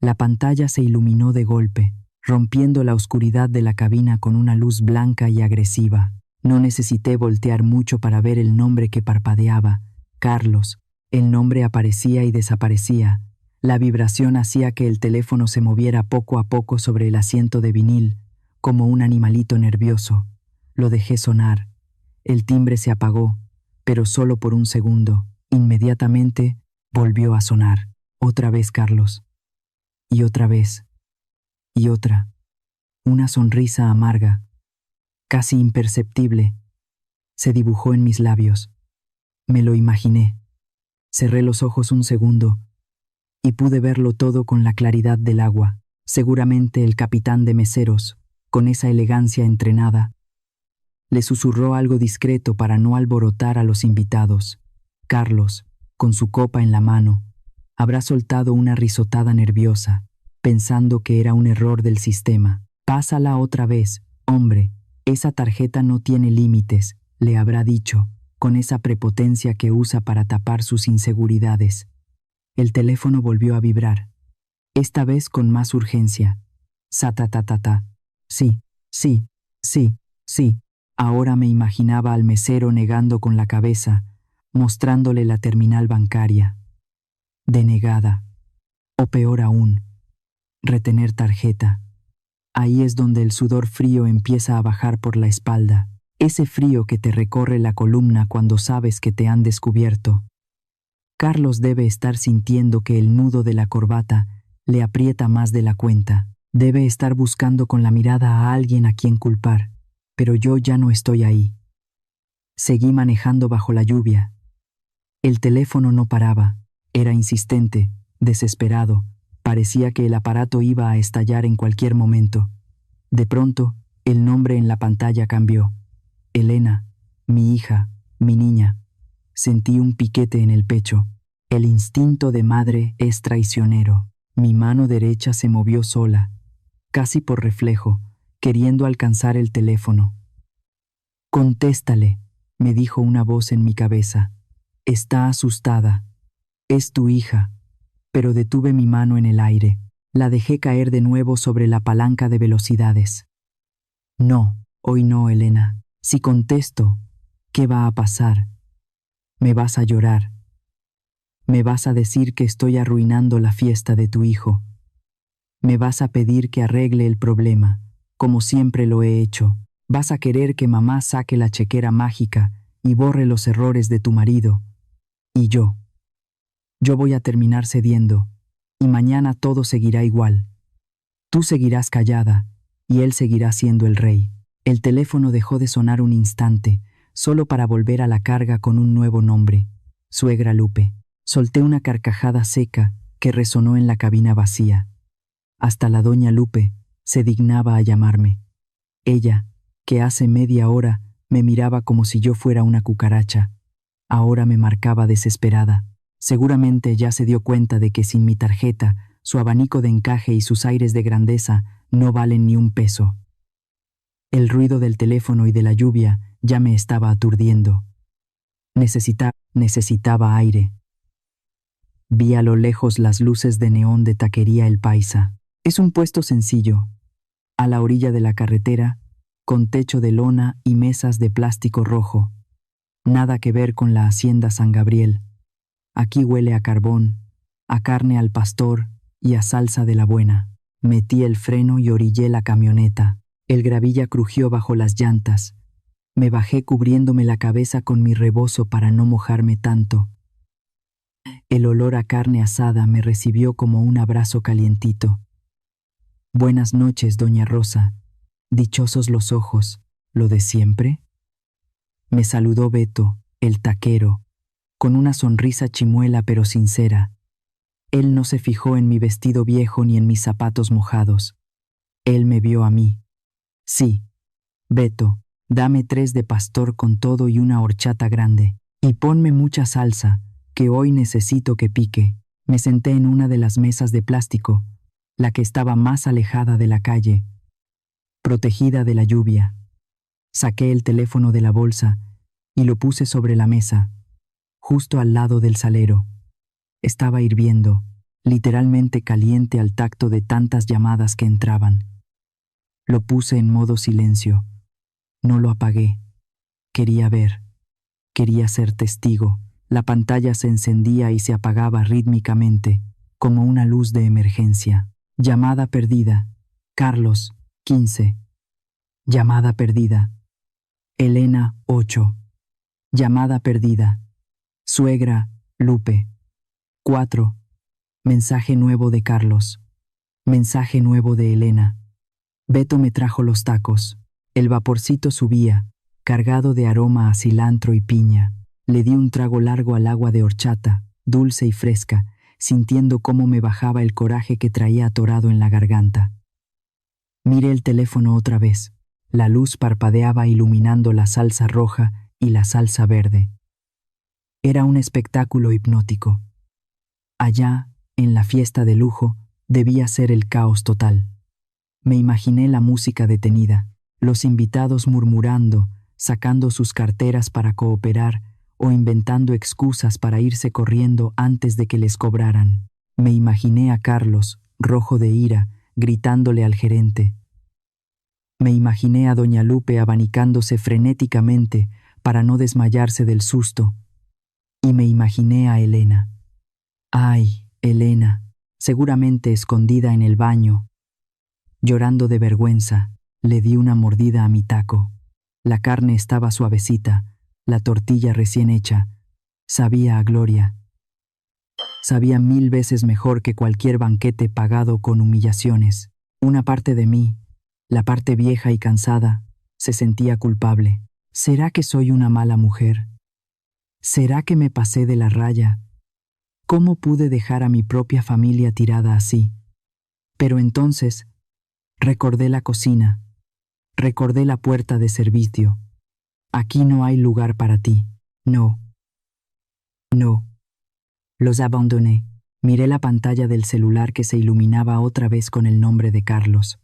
La pantalla se iluminó de golpe, rompiendo la oscuridad de la cabina con una luz blanca y agresiva. No necesité voltear mucho para ver el nombre que parpadeaba. Carlos. El nombre aparecía y desaparecía. La vibración hacía que el teléfono se moviera poco a poco sobre el asiento de vinil, como un animalito nervioso. Lo dejé sonar. El timbre se apagó, pero solo por un segundo. Inmediatamente volvió a sonar. Otra vez Carlos. Y otra vez. Y otra. Una sonrisa amarga, casi imperceptible, se dibujó en mis labios. Me lo imaginé. Cerré los ojos un segundo y pude verlo todo con la claridad del agua. Seguramente el capitán de meseros, con esa elegancia entrenada, le susurró algo discreto para no alborotar a los invitados. Carlos, con su copa en la mano, habrá soltado una risotada nerviosa, pensando que era un error del sistema. «Pásala otra vez, hombre, esa tarjeta no tiene límites», le habrá dicho, con esa prepotencia que usa para tapar sus inseguridades. El teléfono volvió a vibrar, esta vez con más urgencia. Sa-ta-ta-ta-ta. Sí, sí, sí, sí. Ahora me imaginaba al mesero negando con la cabeza, mostrándole la terminal bancaria. Denegada. O peor aún, retener tarjeta. Ahí es donde el sudor frío empieza a bajar por la espalda, ese frío que te recorre la columna cuando sabes que te han descubierto. Carlos debe estar sintiendo que el nudo de la corbata le aprieta más de la cuenta. Debe estar buscando con la mirada a alguien a quien culpar, pero yo ya no estoy ahí. Seguí manejando bajo la lluvia. El teléfono no paraba, era insistente, desesperado, parecía que el aparato iba a estallar en cualquier momento. De pronto, el nombre en la pantalla cambió. Elena, mi hija, mi niña. Sentí un piquete en el pecho. El instinto de madre es traicionero. Mi mano derecha se movió sola, casi por reflejo, queriendo alcanzar el teléfono. «Contéstale», me dijo una voz en mi cabeza. «Está asustada. Es tu hija». Pero detuve mi mano en el aire. La dejé caer de nuevo sobre la palanca de velocidades. «No, hoy no, Elena. Si contesto, ¿qué va a pasar? Me vas a llorar. Me vas a decir que estoy arruinando la fiesta de tu hijo. Me vas a pedir que arregle el problema, como siempre lo he hecho. Vas a querer que mamá saque la chequera mágica y borre los errores de tu marido. Y yo voy a terminar cediendo, y mañana todo seguirá igual. Tú seguirás callada, y él seguirá siendo el rey». El teléfono dejó de sonar un instante, solo para volver a la carga con un nuevo nombre: Suegra Lupe. Solté una carcajada seca que resonó en la cabina vacía. Hasta la doña Lupe se dignaba a llamarme. Ella, que hace media hora me miraba como si yo fuera una cucaracha, ahora me marcaba desesperada. Seguramente ya se dio cuenta de que sin mi tarjeta, su abanico de encaje y sus aires de grandeza no valen ni un peso. El ruido del teléfono y de la lluvia ya me estaba aturdiendo. Necesitaba aire. Vi a lo lejos las luces de neón de Taquería El Paisa. Es un puesto sencillo, a la orilla de la carretera, con techo de lona y mesas de plástico rojo. Nada que ver con la Hacienda San Gabriel. Aquí huele a carbón, a carne al pastor y a salsa de la buena. Metí el freno y orillé la camioneta. El gravilla crujió bajo las llantas. Me bajé cubriéndome la cabeza con mi rebozo para no mojarme tanto. El olor a carne asada me recibió como un abrazo calientito. «Buenas noches, doña Rosa. Dichosos los ojos, ¿lo de siempre?». Me saludó Beto, el taquero, con una sonrisa chimuela pero sincera. Él no se fijó en mi vestido viejo ni en mis zapatos mojados. Él me vio a mí. «Sí, Beto, dame 3 de pastor con todo y una horchata grande. Y ponme mucha salsa, que hoy necesito que pique». Me senté en una de las mesas de plástico, la que estaba más alejada de la calle, protegida de la lluvia. Saqué el teléfono de la bolsa y lo puse sobre la mesa, justo al lado del salero. Estaba hirviendo, literalmente caliente al tacto de tantas llamadas que entraban. Lo puse en modo silencio. No lo apagué. Quería ver. Quería ser testigo. La pantalla se encendía y se apagaba rítmicamente, como una luz de emergencia. Llamada perdida. Carlos, 15. Llamada perdida. Elena, 8. Llamada perdida. Suegra, Lupe, 4. Mensaje nuevo de Carlos. Mensaje nuevo de Elena. Beto me trajo los tacos. El vaporcito subía, cargado de aroma a cilantro y piña. Le di un trago largo al agua de horchata, dulce y fresca, sintiendo cómo me bajaba el coraje que traía atorado en la garganta. Miré el teléfono otra vez. La luz parpadeaba iluminando la salsa roja y la salsa verde. Era un espectáculo hipnótico. Allá, en la fiesta de lujo, debía ser el caos total. Me imaginé la música detenida, los invitados murmurando, sacando sus carteras para cooperar o inventando excusas para irse corriendo antes de que les cobraran. Me imaginé a Carlos, rojo de ira, gritándole al gerente. Me imaginé a doña Lupe abanicándose frenéticamente para no desmayarse del susto. Y me imaginé a Elena. Ay, Elena, seguramente escondida en el baño. Llorando de vergüenza, le di una mordida a mi taco. La carne estaba suavecita, la tortilla recién hecha. Sabía a gloria. Sabía 1000 veces mejor que cualquier banquete pagado con humillaciones. Una parte de mí, la parte vieja y cansada, se sentía culpable. ¿Será que soy una mala mujer? ¿Será que me pasé de la raya? ¿Cómo pude dejar a mi propia familia tirada así? Pero entonces recordé la cocina, recordé la puerta de servicio. Aquí no hay lugar para ti. No. No. Los abandoné. Miré la pantalla del celular que se iluminaba otra vez con el nombre de Carlos.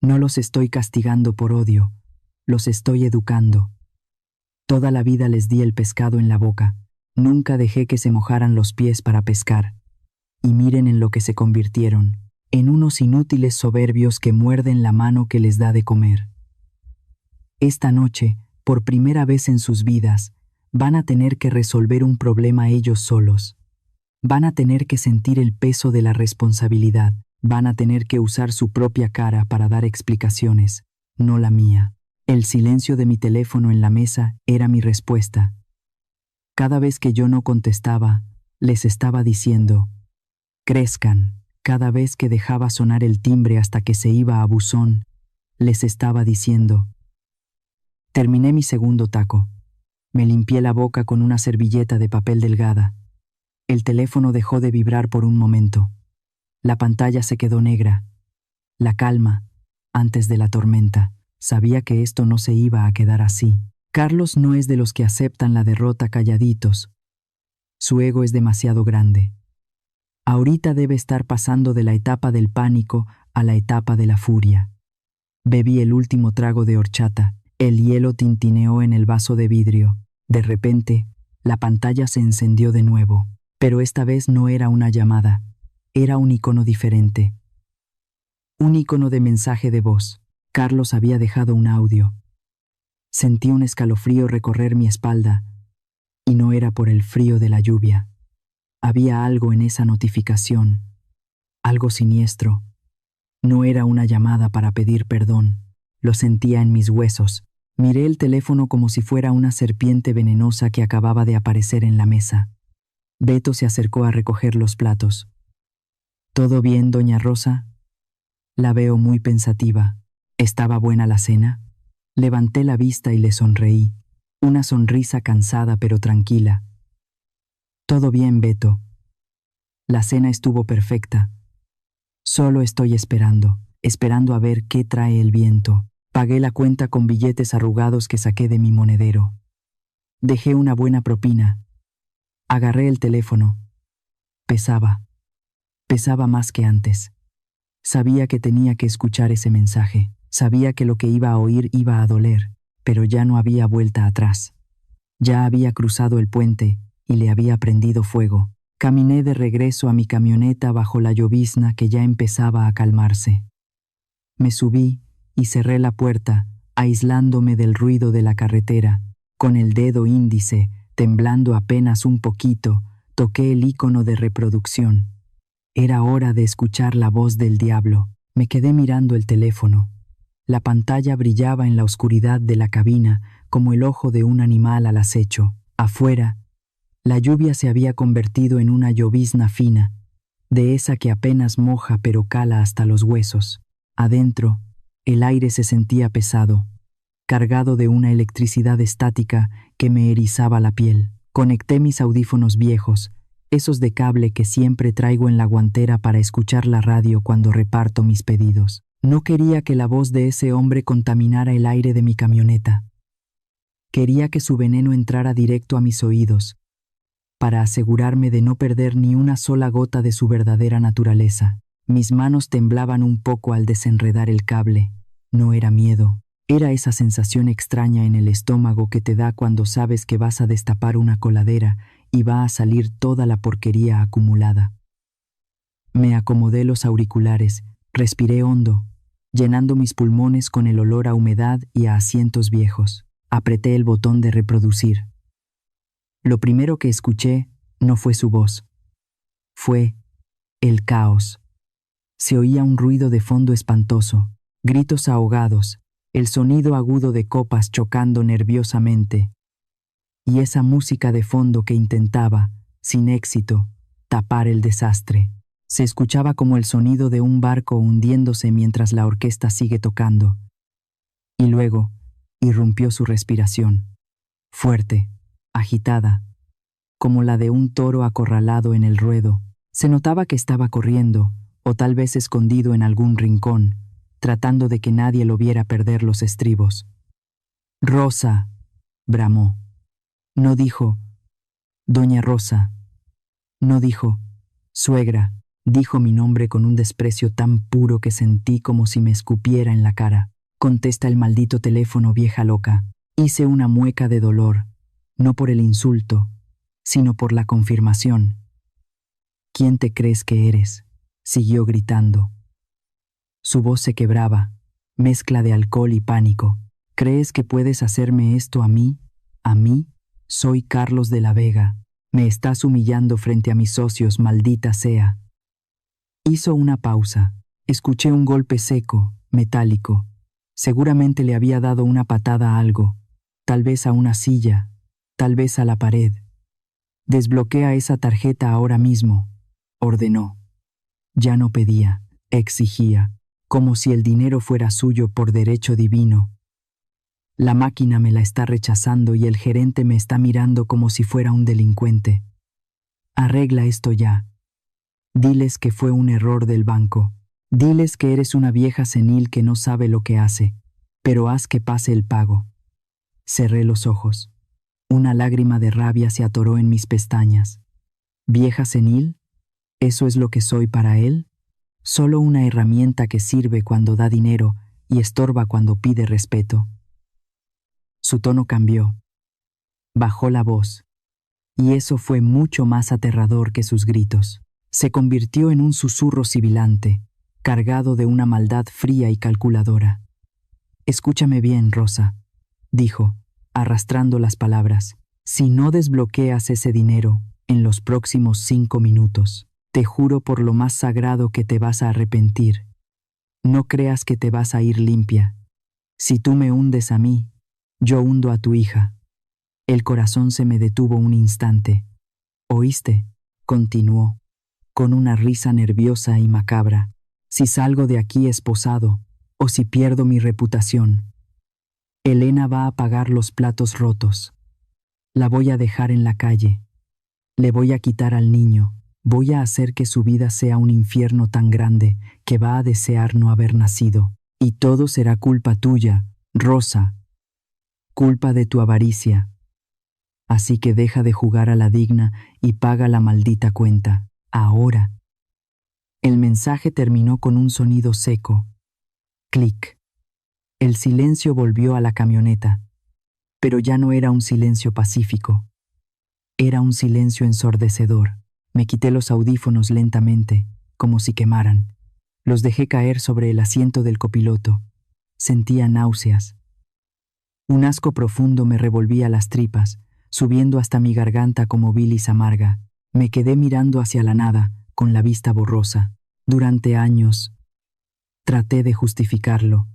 No los estoy castigando por odio, los estoy educando. Toda la vida les di el pescado en la boca. Nunca dejé que se mojaran los pies para pescar. Y miren en lo que se convirtieron, en unos inútiles soberbios que muerden la mano que les da de comer. Esta noche, por primera vez en sus vidas, van a tener que resolver un problema ellos solos. Van a tener que sentir el peso de la responsabilidad. Van a tener que usar su propia cara para dar explicaciones, no la mía. El silencio de mi teléfono en la mesa era mi respuesta. Cada vez que yo no contestaba, les estaba diciendo, crezcan. Cada vez que dejaba sonar el timbre hasta que se iba a buzón, les estaba diciendo. Terminé mi segundo taco. Me limpié la boca con una servilleta de papel delgada. El teléfono dejó de vibrar por un momento. La pantalla se quedó negra. La calma, antes de la tormenta. Sabía que esto no se iba a quedar así. Carlos no es de los que aceptan la derrota calladitos. Su ego es demasiado grande. Ahorita debe estar pasando de la etapa del pánico a la etapa de la furia. Bebí el último trago de horchata. El hielo tintineó en el vaso de vidrio. De repente, la pantalla se encendió de nuevo. Pero esta vez no era una llamada. Era un icono diferente. Un icono de mensaje de voz. Carlos había dejado un audio. Sentí un escalofrío recorrer mi espalda, y no era por el frío de la lluvia. Había algo en esa notificación, algo siniestro. No era una llamada para pedir perdón. Lo sentía en mis huesos. Miré el teléfono como si fuera una serpiente venenosa que acababa de aparecer en la mesa. Beto se acercó a recoger los platos. ¿Todo bien, doña Rosa? La veo muy pensativa. ¿Estaba buena la cena? Levanté la vista y le sonreí. Una sonrisa cansada pero tranquila. Todo bien, Beto. La cena estuvo perfecta. Solo estoy esperando a ver qué trae el viento. Pagué la cuenta con billetes arrugados que saqué de mi monedero. Dejé una buena propina. Agarré el teléfono. Pesaba más que antes. Sabía que tenía que escuchar ese mensaje. Sabía que lo que iba a oír iba a doler, pero ya no había vuelta atrás. Ya había cruzado el puente y le había prendido fuego. Caminé de regreso a mi camioneta bajo la llovizna que ya empezaba a calmarse. Me subí y cerré la puerta, aislándome del ruido de la carretera. Con el dedo índice, temblando apenas un poquito, toqué el icono de reproducción. Era hora de escuchar la voz del diablo. Me quedé mirando el teléfono. La pantalla brillaba en la oscuridad de la cabina como el ojo de un animal al acecho. Afuera, la lluvia se había convertido en una llovizna fina, de esa que apenas moja pero cala hasta los huesos. Adentro, el aire se sentía pesado, cargado de una electricidad estática que me erizaba la piel. Conecté mis audífonos viejos, esos de cable que siempre traigo en la guantera para escuchar la radio cuando reparto mis pedidos. No quería que la voz de ese hombre contaminara el aire de mi camioneta. Quería que su veneno entrara directo a mis oídos, para asegurarme de no perder ni una sola gota de su verdadera naturaleza. Mis manos temblaban un poco al desenredar el cable. No era miedo, era esa sensación extraña en el estómago que te da cuando sabes que vas a destapar una coladera y va a salir toda la porquería acumulada. Me acomodé los auriculares, respiré hondo, llenando mis pulmones con el olor a humedad y a asientos viejos. Apreté el botón de reproducir. Lo primero que escuché no fue su voz. Fue el caos. Se oía un ruido de fondo espantoso, gritos ahogados, el sonido agudo de copas chocando nerviosamente, y esa música de fondo que intentaba, sin éxito, tapar el desastre. Se escuchaba como el sonido de un barco hundiéndose mientras la orquesta sigue tocando. Y luego irrumpió su respiración, fuerte, agitada, como la de un toro acorralado en el ruedo. Se notaba que estaba corriendo, o tal vez escondido en algún rincón, tratando de que nadie lo viera perder los estribos. «Rosa», bramó. No dijo «Doña Rosa». No dijo «Suegra». Dijo mi nombre con un desprecio tan puro que sentí como si me escupiera en la cara. «Contesta el maldito teléfono, vieja loca». Hice una mueca de dolor, no por el insulto, sino por la confirmación. «¿Quién te crees que eres?», siguió gritando. Su voz se quebraba, mezcla de alcohol y pánico. «¿Crees que puedes hacerme esto a mí? ¿A mí? Soy Carlos de la Vega. Me estás humillando frente a mis socios, maldita sea». Hizo una pausa. Escuché un golpe seco, metálico. Seguramente le había dado una patada a algo, tal vez a una silla, tal vez a la pared. «Desbloquea esa tarjeta ahora mismo», ordenó. Ya no pedía, exigía, como si el dinero fuera suyo por derecho divino. La máquina me la está rechazando y el gerente me está mirando como si fuera un delincuente. Arregla esto ya. Diles que fue un error del banco. Diles que eres una vieja senil que no sabe lo que hace, pero haz que pase el pago. Cerré los ojos. Una lágrima de rabia se atoró en mis pestañas. ¿Vieja senil? ¿Eso es lo que soy para él? Solo una herramienta que sirve cuando da dinero y estorba cuando pide respeto. Su tono cambió. Bajó la voz. Y eso fue mucho más aterrador que sus gritos. Se convirtió en un susurro sibilante, cargado de una maldad fría y calculadora. «Escúchame bien, Rosa», dijo, arrastrando las palabras. «Si no desbloqueas ese dinero en los próximos 5 minutos, te juro por lo más sagrado que te vas a arrepentir. No creas que te vas a ir limpia. Si tú me hundes a mí, yo hundo a tu hija». El corazón se me detuvo un instante. «¿Oíste?», continuó, con una risa nerviosa y macabra. «Si salgo de aquí esposado, o si pierdo mi reputación, Elena va a pagar los platos rotos. La voy a dejar en la calle. Le voy a quitar al niño. Voy a hacer que su vida sea un infierno tan grande que va a desear no haber nacido. Y todo será culpa tuya, Rosa. Culpa de tu avaricia. Así que deja de jugar a la digna y paga la maldita cuenta. Ahora». El mensaje terminó con un sonido seco. Clic. El silencio volvió a la camioneta, pero ya no era un silencio pacífico. Era un silencio ensordecedor. Me quité los audífonos lentamente, como si quemaran. Los dejé caer sobre el asiento del copiloto. Sentía náuseas. Un asco profundo me revolvía las tripas, subiendo hasta mi garganta como bilis amarga. Me quedé mirando hacia la nada, con la vista borrosa. Durante años, traté de justificarlo.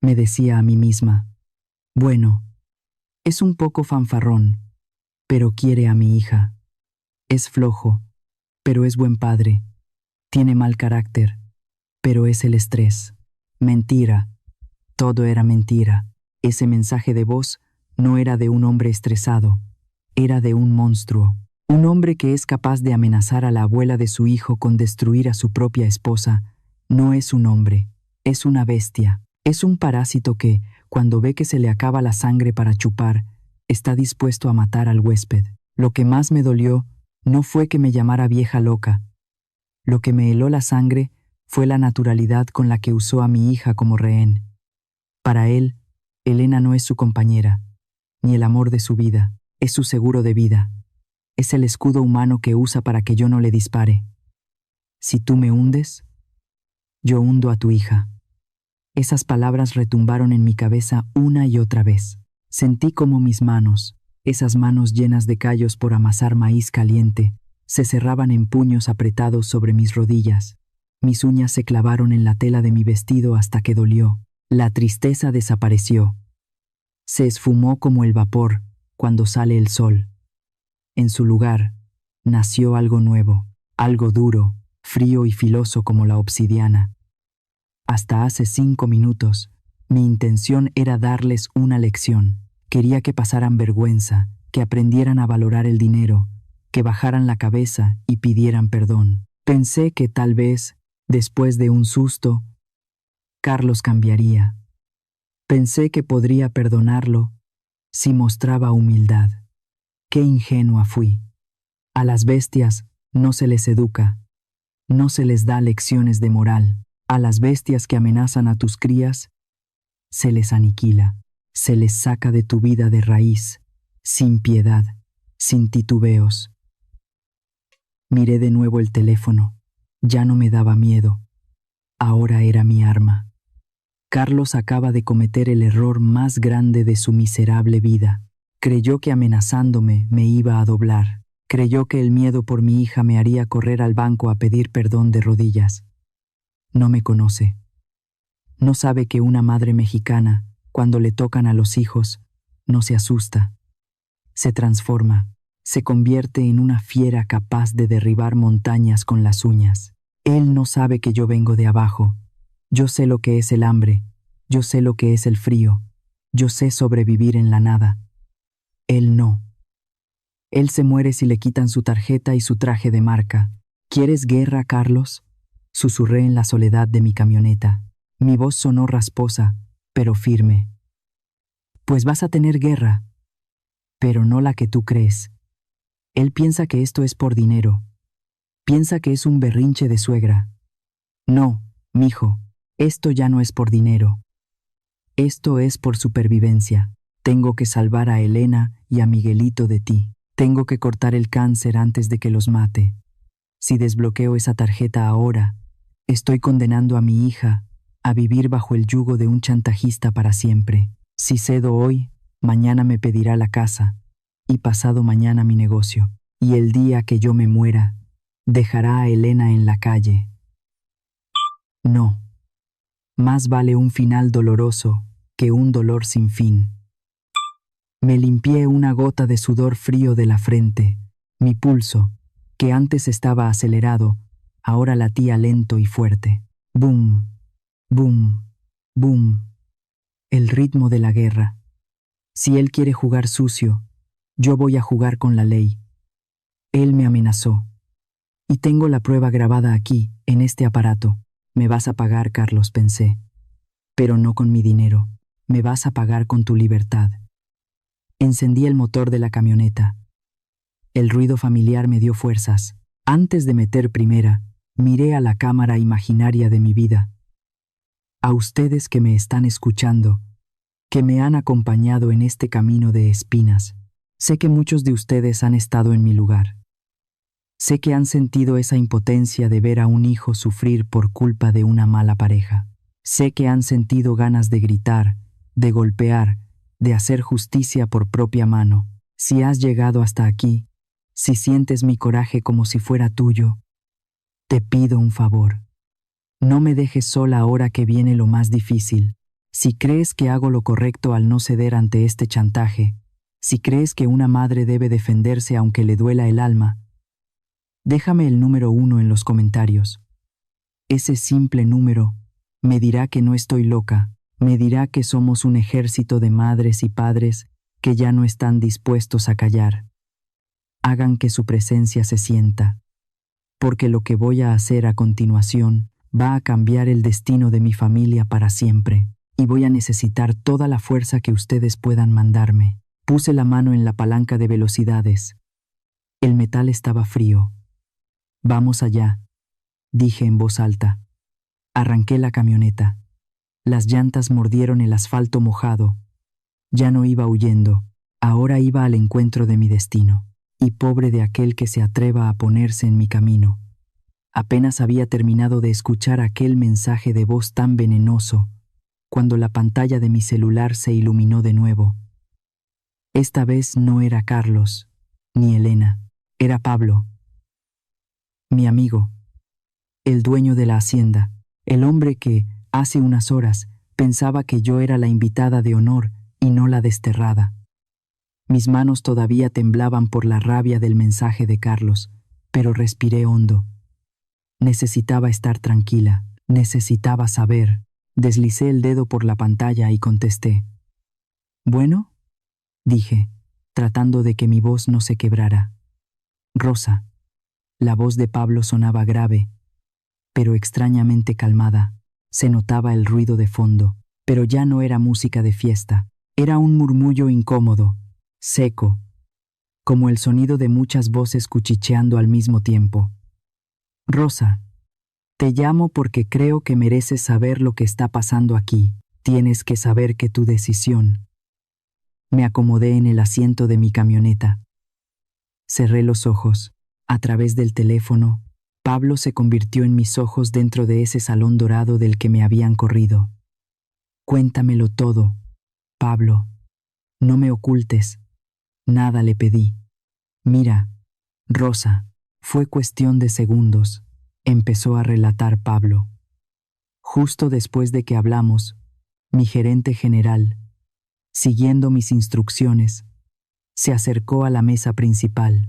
Me decía a mí misma, bueno, es un poco fanfarrón, pero quiere a mi hija. Es flojo, pero es buen padre. Tiene mal carácter, pero es el estrés. Mentira. Todo era mentira. Ese mensaje de voz no era de un hombre estresado, era de un monstruo. Un hombre que es capaz de amenazar a la abuela de su hijo con destruir a su propia esposa no es un hombre, es una bestia. Es un parásito que, cuando ve que se le acaba la sangre para chupar, está dispuesto a matar al huésped. Lo que más me dolió no fue que me llamara vieja loca. Lo que me heló la sangre fue la naturalidad con la que usó a mi hija como rehén. Para él, Elena no es su compañera, ni el amor de su vida, es su seguro de vida. Es el escudo humano que usa para que yo no le dispare. Si tú me hundes, yo hundo a tu hija. Esas palabras retumbaron en mi cabeza una y otra vez. Sentí como mis manos, esas manos llenas de callos por amasar maíz caliente, se cerraban en puños apretados sobre mis rodillas. Mis uñas se clavaron en la tela de mi vestido hasta que dolió. La tristeza desapareció. Se esfumó como el vapor cuando sale el sol. En su lugar, nació algo nuevo. algo duro, frío y filoso como la obsidiana. Hasta hace 5 minutos, mi intención era darles una lección. Quería que pasaran vergüenza, que aprendieran a valorar el dinero, que bajaran la cabeza y pidieran perdón. Pensé que tal vez, después de un susto, Carlos cambiaría. Pensé que podría perdonarlo si mostraba humildad. Qué ingenua fui. A las bestias no se les educa, no se les da lecciones de moral. A las bestias que amenazan a tus crías, se les aniquila, se les saca de tu vida de raíz, sin piedad, sin titubeos. Miré de nuevo el teléfono. Ya no me daba miedo. Ahora era mi arma. Carlos acaba de cometer el error más grande de su miserable vida. Creyó que amenazándome me iba a doblar. Creyó que el miedo por mi hija me haría correr al banco a pedir perdón de rodillas. No me conoce. No sabe que una madre mexicana, cuando le tocan a los hijos, no se asusta. Se transforma, se convierte en una fiera capaz de derribar montañas con las uñas. Él no sabe que yo vengo de abajo. Yo sé lo que es el hambre, yo sé lo que es el frío, yo sé sobrevivir en la nada. Él no. Él se muere si le quitan su tarjeta y su traje de marca. ¿Quieres guerra, Carlos? Susurré en la soledad de mi camioneta. Mi voz sonó rasposa, pero firme. Pues vas a tener guerra, pero no la que tú crees. Él piensa que esto es por dinero. Piensa que es un berrinche de suegra. No, mijo, esto ya no es por dinero. Esto es por supervivencia. Tengo que salvar a Elena y a Miguelito de ti. Tengo que cortar el cáncer antes de que los mate. Si desbloqueo esa tarjeta ahora, estoy condenando a mi hija a vivir bajo el yugo de un chantajista para siempre. Si cedo hoy, mañana me pedirá la casa, y pasado mañana mi negocio. Y el día que yo me muera, dejará a Elena en la calle. No. Más vale un final doloroso que un dolor sin fin. Me limpié una gota de sudor frío de la frente. Mi pulso, que antes estaba acelerado, ahora latía lento y fuerte. Boom, boom, boom. El ritmo de la guerra. Si él quiere jugar sucio, yo voy a jugar con la ley. Él me amenazó. Y tengo la prueba grabada aquí, en este aparato. Me vas a pagar, Carlos, pensé. Pero no con mi dinero. Me vas a pagar con tu libertad. Encendí el motor de la camioneta. El ruido familiar me dio fuerzas. Antes de meter primera, miré a la cámara imaginaria de mi vida. A ustedes que me están escuchando, que me han acompañado en este camino de espinas. Sé que muchos de ustedes han estado en mi lugar. Sé que han sentido esa impotencia de ver a un hijo sufrir por culpa de una mala pareja. Sé que han sentido ganas de gritar, de golpear, de hacer justicia por propia mano. Si has llegado hasta aquí, si sientes mi coraje como si fuera tuyo, te pido un favor. No me dejes sola ahora que viene lo más difícil. Si crees que hago lo correcto al no ceder ante este chantaje, si crees que una madre debe defenderse aunque le duela el alma, déjame el número 1 en los comentarios. Ese simple número me dirá que no estoy loca, me dirá que somos un ejército de madres y padres que ya no están dispuestos a callar. Hagan que su presencia se sienta, porque lo que voy a hacer a continuación va a cambiar el destino de mi familia para siempre, y voy a necesitar toda la fuerza que ustedes puedan mandarme. Puse la mano en la palanca de velocidades. El metal estaba frío. Vamos allá, dije en voz alta. Arranqué la camioneta. Las llantas mordieron el asfalto mojado. Ya no iba huyendo, ahora iba al encuentro de mi destino. Y pobre de aquel que se atreva a ponerse en mi camino. Apenas había terminado de escuchar aquel mensaje de voz tan venenoso, cuando la pantalla de mi celular se iluminó de nuevo. Esta vez no era Carlos, ni Elena, era Pablo. Mi amigo, el dueño de la hacienda, el hombre que, hace unas horas, pensaba que yo era la invitada de honor y no la desterrada. Mis manos todavía temblaban por la rabia del mensaje de Carlos, pero respiré hondo. Necesitaba estar tranquila, necesitaba saber. Deslicé el dedo por la pantalla y contesté. «Bueno», dije, tratando de que mi voz no se quebrara. «Rosa». La voz de Pablo sonaba grave, pero extrañamente calmada. Se notaba el ruido de fondo, pero ya no era música de fiesta. Era un murmullo incómodo, seco, como el sonido de muchas voces cuchicheando al mismo tiempo. «Rosa, te llamo porque creo que mereces saber lo que está pasando aquí. Tienes que saber que tu decisión». Me acomodé en el asiento de mi camioneta. Cerré los ojos. A través del teléfono, Pablo se convirtió en mis ojos dentro de ese salón dorado del que me habían corrido. «Cuéntamelo todo, Pablo. No me ocultes». Nada, le pedí. «Mira, Rosa, fue cuestión de segundos», empezó a relatar Pablo. «Justo después de que hablamos, mi gerente general, siguiendo mis instrucciones, se acercó a la mesa principal.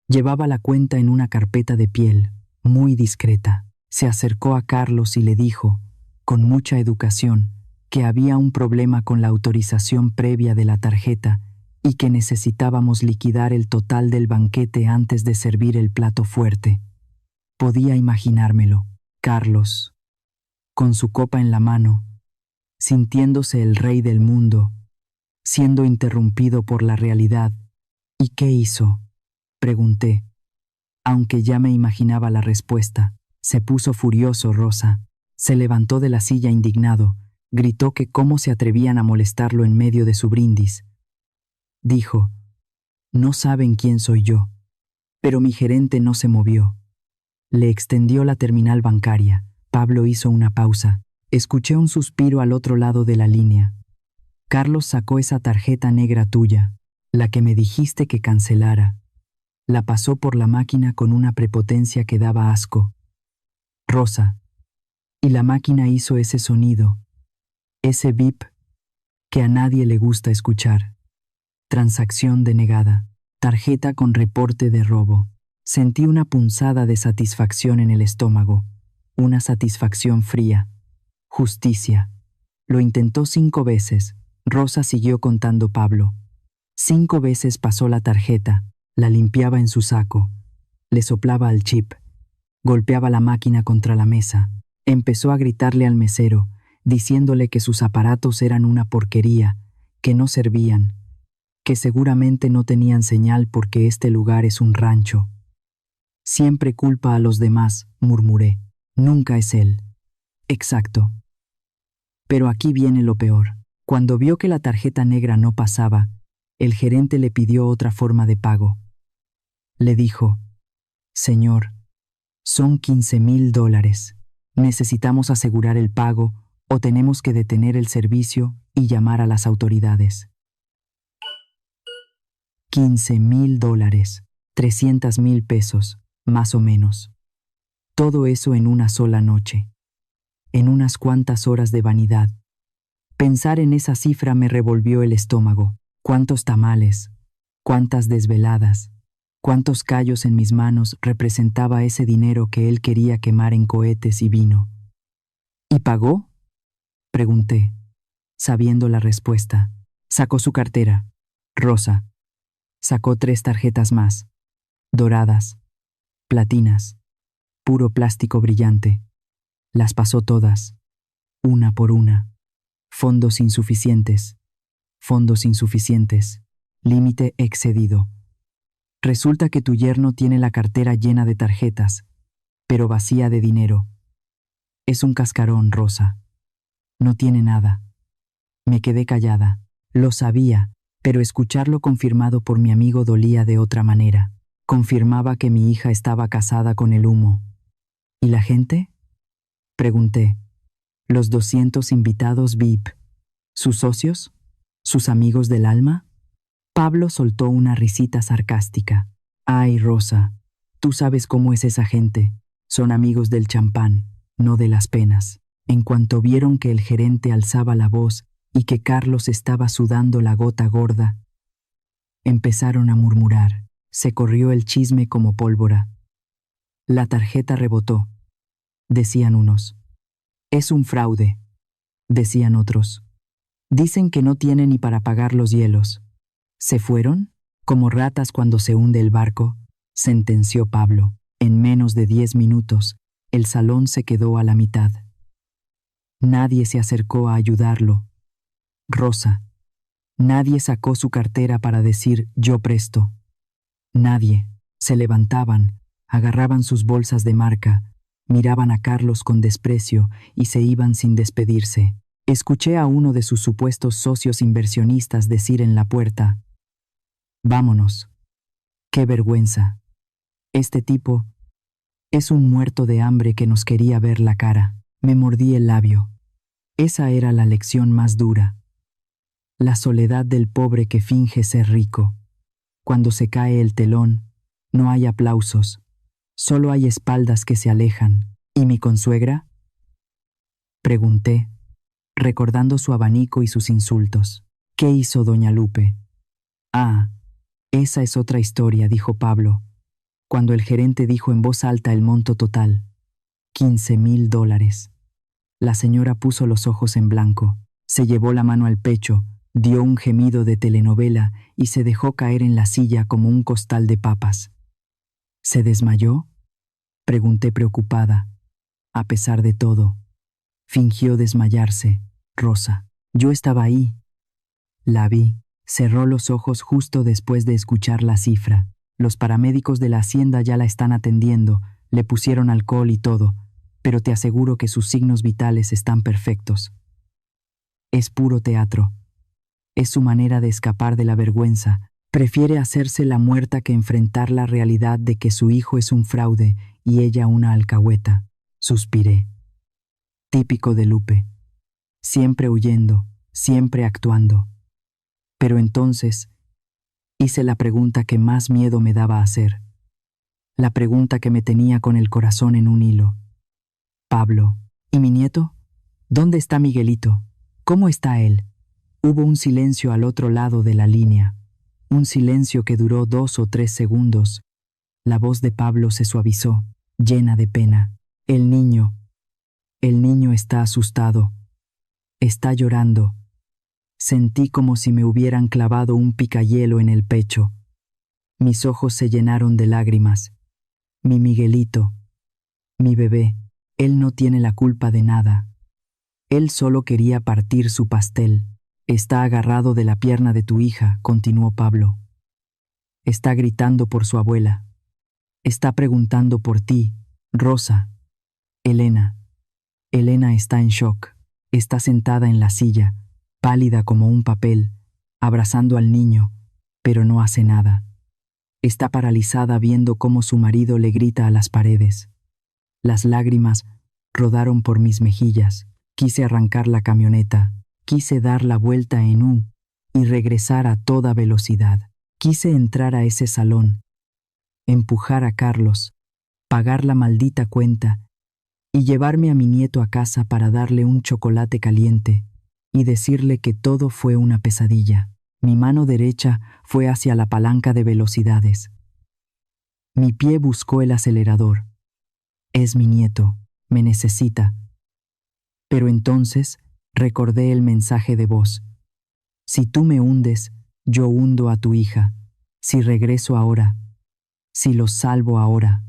Llevaba la cuenta en una carpeta de piel, muy discreta. Se acercó a Carlos y le dijo, con mucha educación, que había un problema con la autorización previa de la tarjeta y que necesitábamos liquidar el total del banquete antes de servir el plato fuerte. Podía imaginármelo. Carlos, con su copa en la mano, sintiéndose el rey del mundo, siendo interrumpido por la realidad. «¿Y qué hizo?», pregunté. Aunque ya me imaginaba la respuesta. Se puso furioso, Rosa. Se levantó de la silla indignado. Gritó que cómo se atrevían a molestarlo en medio de su brindis. Dijo, «No saben quién soy yo». Pero mi gerente no se movió. Le extendió la terminal bancaria. Pablo hizo una pausa. Escuché un suspiro al otro lado de la línea. «Carlos sacó esa tarjeta negra tuya, la que me dijiste que cancelara. La pasó por la máquina con una prepotencia que daba asco. Rosa. Y la máquina hizo ese sonido, ese bip, que a nadie le gusta escuchar. Transacción denegada. Tarjeta con reporte de robo». Sentí una punzada de satisfacción en el estómago, una satisfacción fría. Justicia. Lo intentó 5 veces. Rosa siguió contando Pablo. 5 veces pasó la tarjeta, la limpiaba en su saco, le soplaba al chip, golpeaba la máquina contra la mesa, empezó a gritarle al mesero, diciéndole que sus aparatos eran una porquería, que no servían, que seguramente no tenían señal porque este lugar es un rancho. «Siempre culpa a los demás», murmuré. «Nunca es él». «Exacto». Pero aquí viene lo peor. Cuando vio que la tarjeta negra no pasaba, el gerente le pidió otra forma de pago. Le dijo, «Señor, son $15,000. Necesitamos asegurar el pago o tenemos que detener el servicio y llamar a las autoridades». $15,000, 300,000 pesos, más o menos. Todo eso en una sola noche. En unas cuantas horas de vanidad. Pensar en esa cifra me revolvió el estómago. Cuántos tamales, cuántas desveladas, cuántos callos en mis manos representaba ese dinero que él quería quemar en cohetes y vino. «¿Y pagó?», pregunté, sabiendo la respuesta. Sacó su cartera. Rosa. Sacó 3 tarjetas más. Doradas. Platinas. Puro plástico brillante. Las pasó todas. Una por una. Fondos insuficientes. Fondos insuficientes. Límite excedido. Resulta que tu yerno tiene la cartera llena de tarjetas, pero vacía de dinero. Es un cascarón, Rosa. No tiene nada. Me quedé callada. Lo sabía, pero escucharlo confirmado por mi amigo dolía de otra manera. Confirmaba que mi hija estaba casada con el humo. ¿Y la gente?, pregunté. Los 200 invitados VIP. ¿Sus socios? ¿Sus amigos del alma? Pablo soltó una risita sarcástica. «Ay, Rosa, tú sabes cómo es esa gente. Son amigos del champán, no de las penas». En cuanto vieron que el gerente alzaba la voz y que Carlos estaba sudando la gota gorda, empezaron a murmurar. Se corrió el chisme como pólvora. La tarjeta rebotó, decían unos. Es un fraude, decían otros. Dicen que no tiene ni para pagar los hielos. ¿Se fueron? Como ratas cuando se hunde el barco, sentenció Pablo. En menos de 10 minutos, el salón se quedó a la mitad. Nadie se acercó a ayudarlo. Rosa. Nadie sacó su cartera para decir yo presto. Nadie. Se levantaban, agarraban sus bolsas de marca, miraban a Carlos con desprecio y se iban sin despedirse. Escuché a uno de sus supuestos socios inversionistas decir en la puerta: «Vámonos. ¡Qué vergüenza! Este tipo es un muerto de hambre que nos quería ver la cara». Me mordí el labio. Esa era la lección más dura. La soledad del pobre que finge ser rico. Cuando se cae el telón, no hay aplausos, solo hay espaldas que se alejan. ¿Y mi consuegra?, pregunté, recordando su abanico y sus insultos. ¿Qué hizo doña Lupe? Ah, esa es otra historia, dijo Pablo, cuando el gerente dijo en voz alta el monto total: $15,000. La señora puso los ojos en blanco, se llevó la mano al pecho, dio un gemido de telenovela y se dejó caer en la silla como un costal de papas. ¿Se desmayó?, pregunté preocupada. A pesar de todo, fingió desmayarse, Rosa. Yo estaba ahí. La vi. Cerró los ojos justo después de escuchar la cifra. Los paramédicos de la hacienda ya la están atendiendo, le pusieron alcohol y todo, pero te aseguro que sus signos vitales están perfectos. Es puro teatro. Es su manera de escapar de la vergüenza. Prefiere hacerse la muerta que enfrentar la realidad de que su hijo es un fraude y ella una alcahueta. Suspiré. Típico de Lupe. Siempre huyendo, siempre actuando. Pero entonces hice la pregunta que más miedo me daba hacer. La pregunta que me tenía con el corazón en un hilo. Pablo, ¿y mi nieto? ¿Dónde está Miguelito? ¿Cómo está él? Hubo un silencio al otro lado de la línea. Un silencio que duró 2 o 3 segundos. La voz de Pablo se suavizó, llena de pena. El niño está asustado. Está llorando. Sentí como si me hubieran clavado un picahielo en el pecho. Mis ojos se llenaron de lágrimas. Mi Miguelito, mi bebé, él no tiene la culpa de nada. Él solo quería partir su pastel. Está agarrado de la pierna de tu hija, continuó Pablo. Está gritando por su abuela. Está preguntando por ti, Rosa. Elena está en shock. Está sentada en la silla, pálida como un papel, abrazando al niño, pero no hace nada. Está paralizada viendo cómo su marido le grita a las paredes. Las lágrimas rodaron por mis mejillas. Quise arrancar la camioneta. Quise dar la vuelta en U y regresar a toda velocidad. Quise entrar a ese salón, empujar a Carlos, pagar la maldita cuenta y llevarme a mi nieto a casa para darle un chocolate caliente y decirle que todo fue una pesadilla. Mi mano derecha fue hacia la palanca de velocidades. Mi pie buscó el acelerador. Es mi nieto, me necesita. Pero entonces recordé el mensaje de voz. Si tú me hundes, yo hundo a tu hija. Si regreso ahora, si los salvo ahora,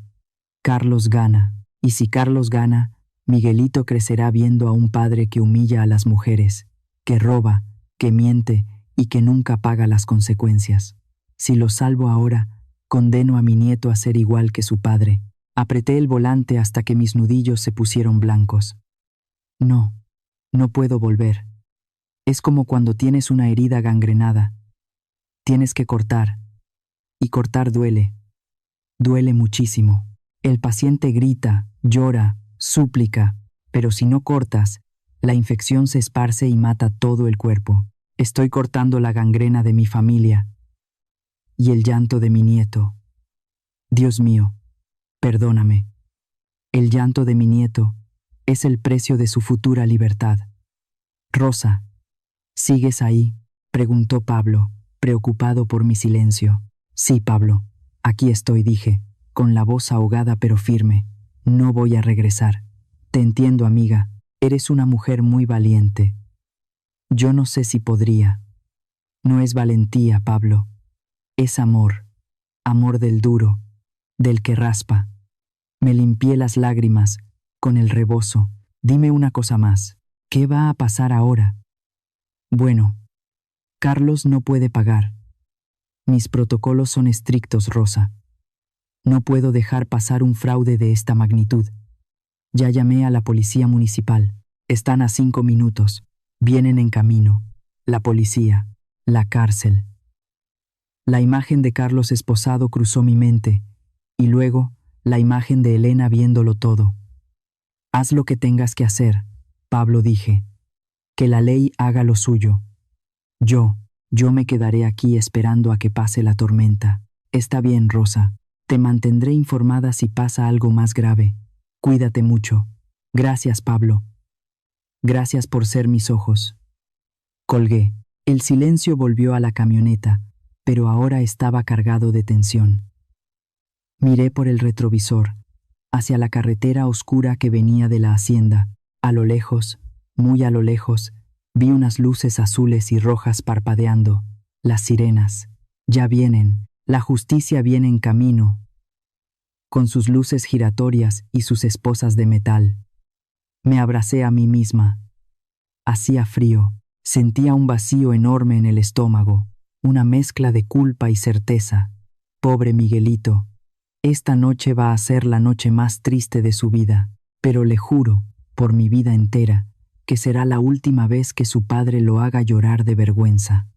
Carlos gana. Y si Carlos gana, Miguelito crecerá viendo a un padre que humilla a las mujeres, que roba, que miente y que nunca paga las consecuencias. Si los salvo ahora, condeno a mi nieto a ser igual que su padre. Apreté el volante hasta que mis nudillos se pusieron blancos. No puedo volver. Es como cuando tienes una herida gangrenada. Tienes que cortar. Y cortar duele. Duele muchísimo. El paciente grita, llora, súplica, pero si no cortas, la infección se esparce y mata todo el cuerpo. Estoy cortando la gangrena de mi familia y el llanto de mi nieto. Dios mío, perdóname. El llanto de mi nieto es el precio de su futura libertad. Rosa, ¿sigues ahí?, preguntó Pablo, preocupado por mi silencio. Sí, Pablo, aquí estoy, dije, con la voz ahogada pero firme. No voy a regresar. Te entiendo, amiga. Eres una mujer muy valiente. Yo no sé si podría. No es valentía, Pablo. Es amor. Amor del duro, del que raspa. Me limpié las lágrimas con el rebozo. Dime una cosa más. ¿Qué va a pasar ahora? Bueno, Carlos no puede pagar. Mis protocolos son estrictos, Rosa. No puedo dejar pasar un fraude de esta magnitud. Ya llamé a la policía municipal. Están a 5 minutos. Vienen en camino. La policía. La cárcel. La imagen de Carlos esposado cruzó mi mente, y luego la imagen de Elena viéndolo todo. Haz lo que tengas que hacer, Pablo, dije. Que la ley haga lo suyo. Yo me quedaré aquí esperando a que pase la tormenta. Está bien, Rosa. Te mantendré informada si pasa algo más grave. Cuídate mucho. Gracias, Pablo. Gracias por ser mis ojos. Colgué. El silencio volvió a la camioneta, pero ahora estaba cargado de tensión. Miré por el retrovisor, hacia la carretera oscura que venía de la hacienda. A lo lejos, muy a lo lejos, vi unas luces azules y rojas parpadeando. Las sirenas. Ya vienen. La justicia viene en camino, con sus luces giratorias y sus esposas de metal. Me abracé a mí misma. Hacía frío. Sentía un vacío enorme en el estómago, una mezcla de culpa y certeza. Pobre Miguelito. Esta noche va a ser la noche más triste de su vida, pero le juro, por mi vida entera, que será la última vez que su padre lo haga llorar de vergüenza.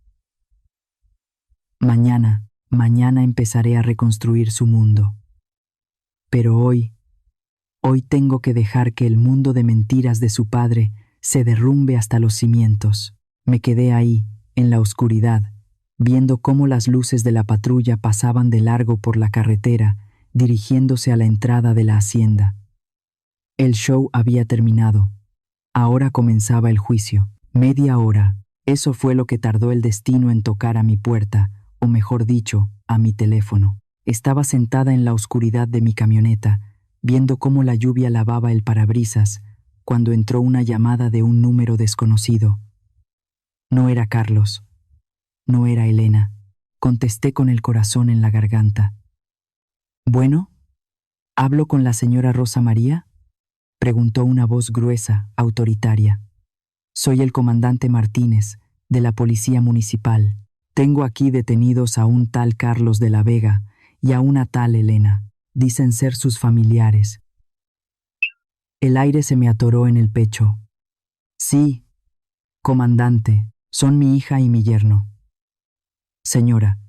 Mañana empezaré a reconstruir su mundo. Pero hoy tengo que dejar que el mundo de mentiras de su padre se derrumbe hasta los cimientos. Me quedé ahí, en la oscuridad, viendo cómo las luces de la patrulla pasaban de largo por la carretera, dirigiéndose a la entrada de la hacienda. El show había terminado. Ahora comenzaba el juicio. Media hora. Eso fue lo que tardó el destino en tocar a mi puerta, o mejor dicho, a mi teléfono. Estaba sentada en la oscuridad de mi camioneta, viendo cómo la lluvia lavaba el parabrisas, cuando entró una llamada de un número desconocido. No era Carlos. No era Elena. Contesté con el corazón en la garganta. «Bueno, ¿hablo con la señora Rosa María?», preguntó una voz gruesa, autoritaria. «Soy el comandante Martínez, de la Policía Municipal. Tengo aquí detenidos a un tal Carlos de la Vega y a una tal Elena. Dicen ser sus familiares». El aire se me atoró en el pecho. «Sí, comandante, son mi hija y mi yerno». «Señora,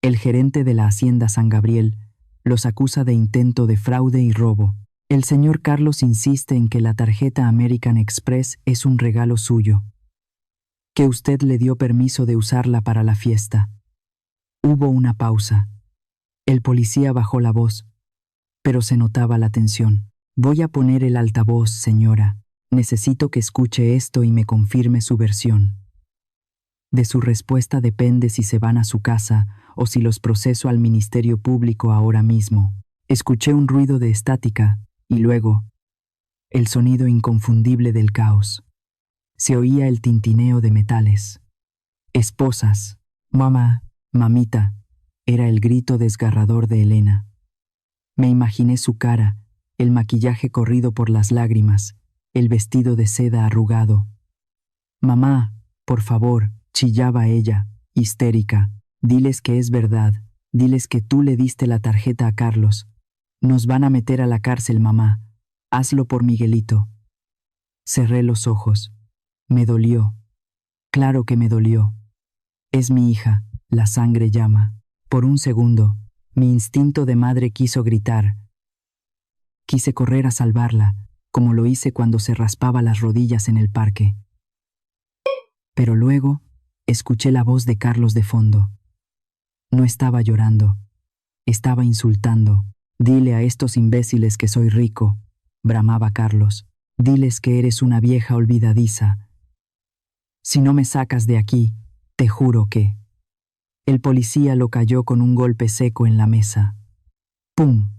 el gerente de la Hacienda San Gabriel los acusa de intento de fraude y robo. El señor Carlos insiste en que la tarjeta American Express es un regalo suyo, que usted le dio permiso de usarla para la fiesta». Hubo una pausa. El policía bajó la voz, pero se notaba la tensión. «Voy a poner el altavoz, señora. Necesito que escuche esto y me confirme su versión. De su respuesta depende si se van a su casa o si los proceso al Ministerio Público ahora mismo». Escuché un ruido de estática y luego el sonido inconfundible del caos. Se oía el tintineo de metales. «Esposas, mamá, mamita», era el grito desgarrador de Elena. Me imaginé su cara, el maquillaje corrido por las lágrimas, el vestido de seda arrugado. «Mamá, por favor», chillaba ella, histérica. «Diles que es verdad. Diles que tú le diste la tarjeta a Carlos. Nos van a meter a la cárcel, mamá. Hazlo por Miguelito». Cerré los ojos. Me dolió. Claro que me dolió. Es mi hija, la sangre llama. Por un segundo, mi instinto de madre quiso gritar. Quise correr a salvarla, como lo hice cuando se raspaba las rodillas en el parque. Pero luego escuché la voz de Carlos de fondo. No estaba llorando, estaba insultando. «Dile a estos imbéciles que soy rico», bramaba Carlos. «Diles que eres una vieja olvidadiza. Si no me sacas de aquí, te juro que...». El policía lo cayó con un golpe seco en la mesa. ¡Pum!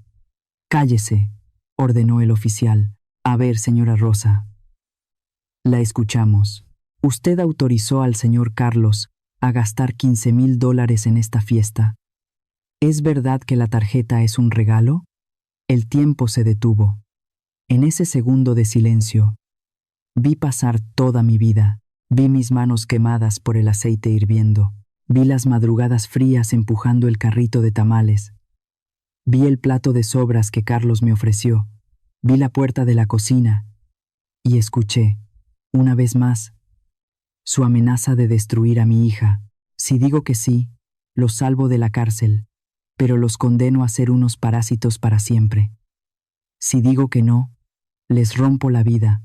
Cállese, ordenó el oficial. A ver, señora Rosa. La escuchamos. Usted autorizó al señor Carlos a gastar $15,000 en esta fiesta. ¿Es verdad que la tarjeta es un regalo? El tiempo se detuvo. En ese segundo de silencio, vi pasar toda mi vida. Vi mis manos quemadas por el aceite hirviendo. Vi las madrugadas frías empujando el carrito de tamales. Vi el plato de sobras que Carlos me ofreció. Vi la puerta de la cocina y escuché, una vez más, su amenaza de destruir a mi hija. Si digo que sí, los salvo de la cárcel, pero los condeno a ser unos parásitos para siempre. Si digo que no, les rompo la vida,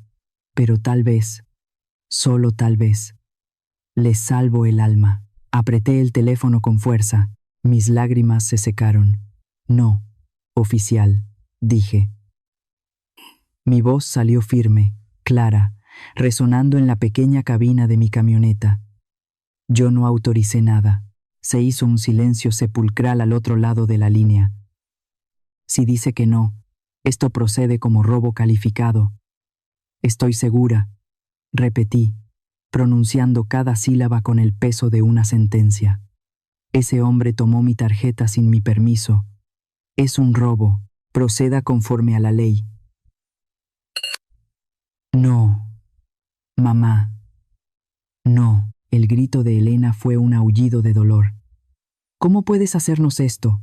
pero tal vez, solo tal vez, les salvo el alma. Apreté el teléfono con fuerza. Mis lágrimas se secaron. No, oficial, dije. Mi voz salió firme, clara, resonando en la pequeña cabina de mi camioneta. Yo no autoricé nada. Se hizo un silencio sepulcral al otro lado de la línea. Si dice que no, esto procede como robo calificado. Estoy segura, repetí, pronunciando cada sílaba con el peso de una sentencia. Ese hombre tomó mi tarjeta sin mi permiso. Es un robo. Proceda conforme a la ley. No, mamá. No. El grito de Elena fue un aullido de dolor. ¿Cómo puedes hacernos esto?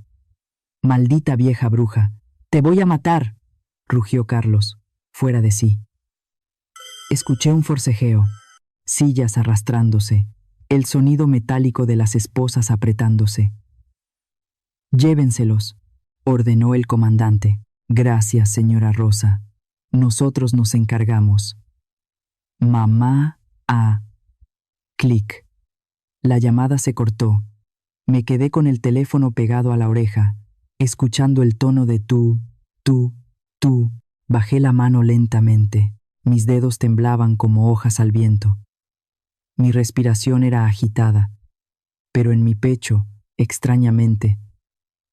Maldita vieja bruja. Te voy a matar, rugió Carlos, fuera de sí. Escuché un forcejeo, sillas arrastrándose, el sonido metálico de las esposas apretándose. Llévenselos, ordenó el comandante. Gracias, señora Rosa. Nosotros nos encargamos. Mamá, Clic. La llamada se cortó. Me quedé con el teléfono pegado a la oreja, escuchando el tono de tú. Bajé la mano lentamente. Mis dedos temblaban como hojas al viento. Mi respiración era agitada, pero en mi pecho, extrañamente,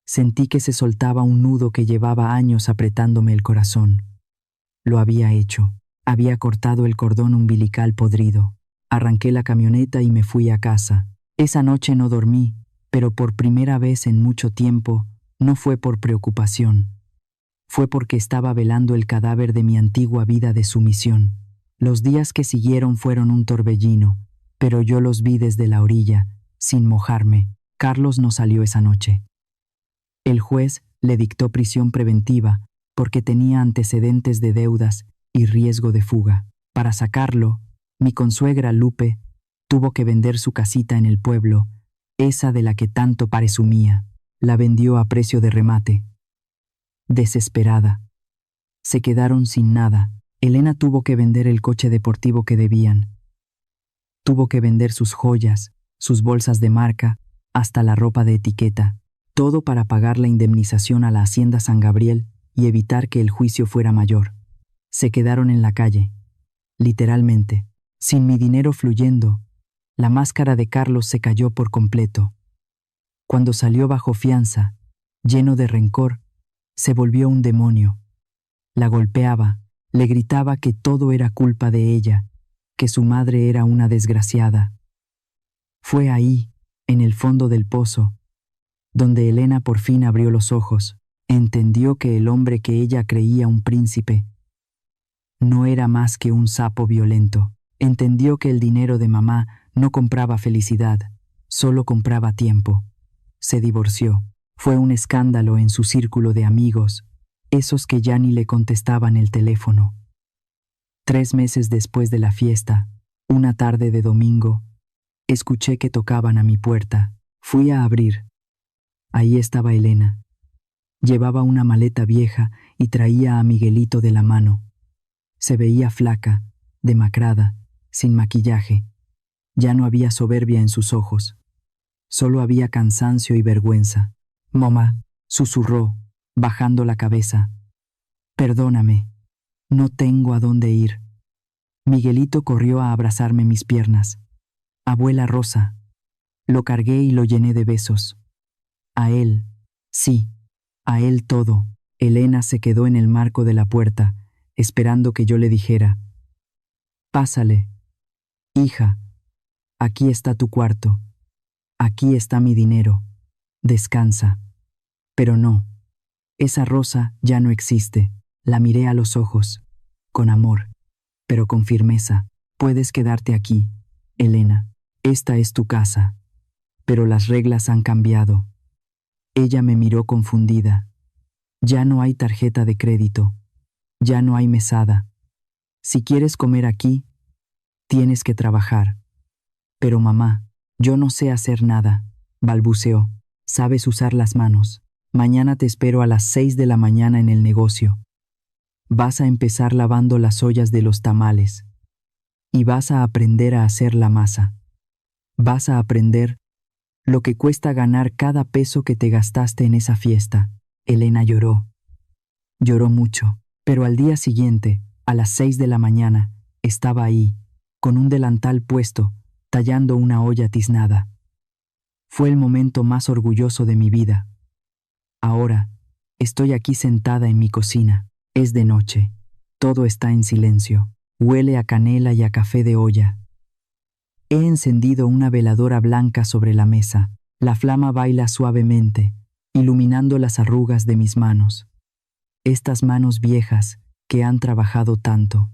sentí que se soltaba un nudo que llevaba años apretándome el corazón. Lo había hecho. Había cortado el cordón umbilical podrido. Arranqué la camioneta y me fui a casa. Esa noche no dormí, pero por primera vez en mucho tiempo no fue por preocupación. Fue porque estaba velando el cadáver de mi antigua vida de sumisión. Los días que siguieron fueron un torbellino, pero yo los vi desde la orilla, sin mojarme. Carlos no salió esa noche. El juez le dictó prisión preventiva porque tenía antecedentes de deudas y riesgo de fuga. Para sacarlo, mi consuegra Lupe tuvo que vender su casita en el pueblo, esa de la que tanto presumía. La vendió a precio de remate. Desesperada. Se quedaron sin nada. Elena tuvo que vender el coche deportivo que debían. Tuvo que vender sus joyas, sus bolsas de marca, hasta la ropa de etiqueta, todo para pagar la indemnización a la Hacienda San Gabriel y evitar que el juicio fuera mayor. Se quedaron en la calle, literalmente. Sin mi dinero fluyendo, la máscara de Carlos se cayó por completo. Cuando salió bajo fianza, lleno de rencor, se volvió un demonio. La golpeaba, le gritaba que todo era culpa de ella, que su madre era una desgraciada. Fue ahí, en el fondo del pozo, donde Elena por fin abrió los ojos, entendió que el hombre que ella creía un príncipe no era más que un sapo violento. Entendió que el dinero de mamá no compraba felicidad, solo compraba tiempo. Se divorció. Fue un escándalo en su círculo de amigos, esos que ya ni le contestaban el teléfono. 3 meses después de la fiesta, una tarde de domingo, escuché que tocaban a mi puerta. Fui a abrir. Ahí estaba Elena. Llevaba una maleta vieja y traía a Miguelito de la mano. Se veía flaca, demacrada, sin maquillaje. Ya no había soberbia en sus ojos. Solo había cansancio y vergüenza. «Mamá», susurró, bajando la cabeza. «Perdóname. No tengo a dónde ir». Miguelito corrió a abrazarme mis piernas. «Abuela Rosa». Lo cargué y lo llené de besos. A él, sí, a él todo. Elena se quedó en el marco de la puerta, esperando que yo le dijera: «Pásale, hija, aquí está tu cuarto, aquí está mi dinero, descansa». Pero no, esa rosa ya no existe. La miré a los ojos, con amor, pero con firmeza. «Puedes quedarte aquí, Elena. Esta es tu casa». Pero las reglas han cambiado. Ella me miró confundida. «Ya no hay tarjeta de crédito. Ya no hay mesada. Si quieres comer aquí, tienes que trabajar». «Pero mamá, yo no sé hacer nada», balbuceó. «Sabes usar las manos. Mañana te espero a las 6 de la mañana en el negocio. Vas a empezar lavando las ollas de los tamales. Y vas a aprender a hacer la masa. Vas a aprender lo que cuesta ganar cada peso que te gastaste en esa fiesta». Elena lloró. Lloró mucho, pero al día siguiente, a las 6 de la mañana, estaba ahí, con un delantal puesto, tallando una olla tiznada. Fue el momento más orgulloso de mi vida. Ahora, estoy aquí sentada en mi cocina. Es de noche. Todo está en silencio. Huele a canela y a café de olla. He encendido una veladora blanca sobre la mesa. La flama baila suavemente, iluminando las arrugas de mis manos. Estas manos viejas que han trabajado tanto.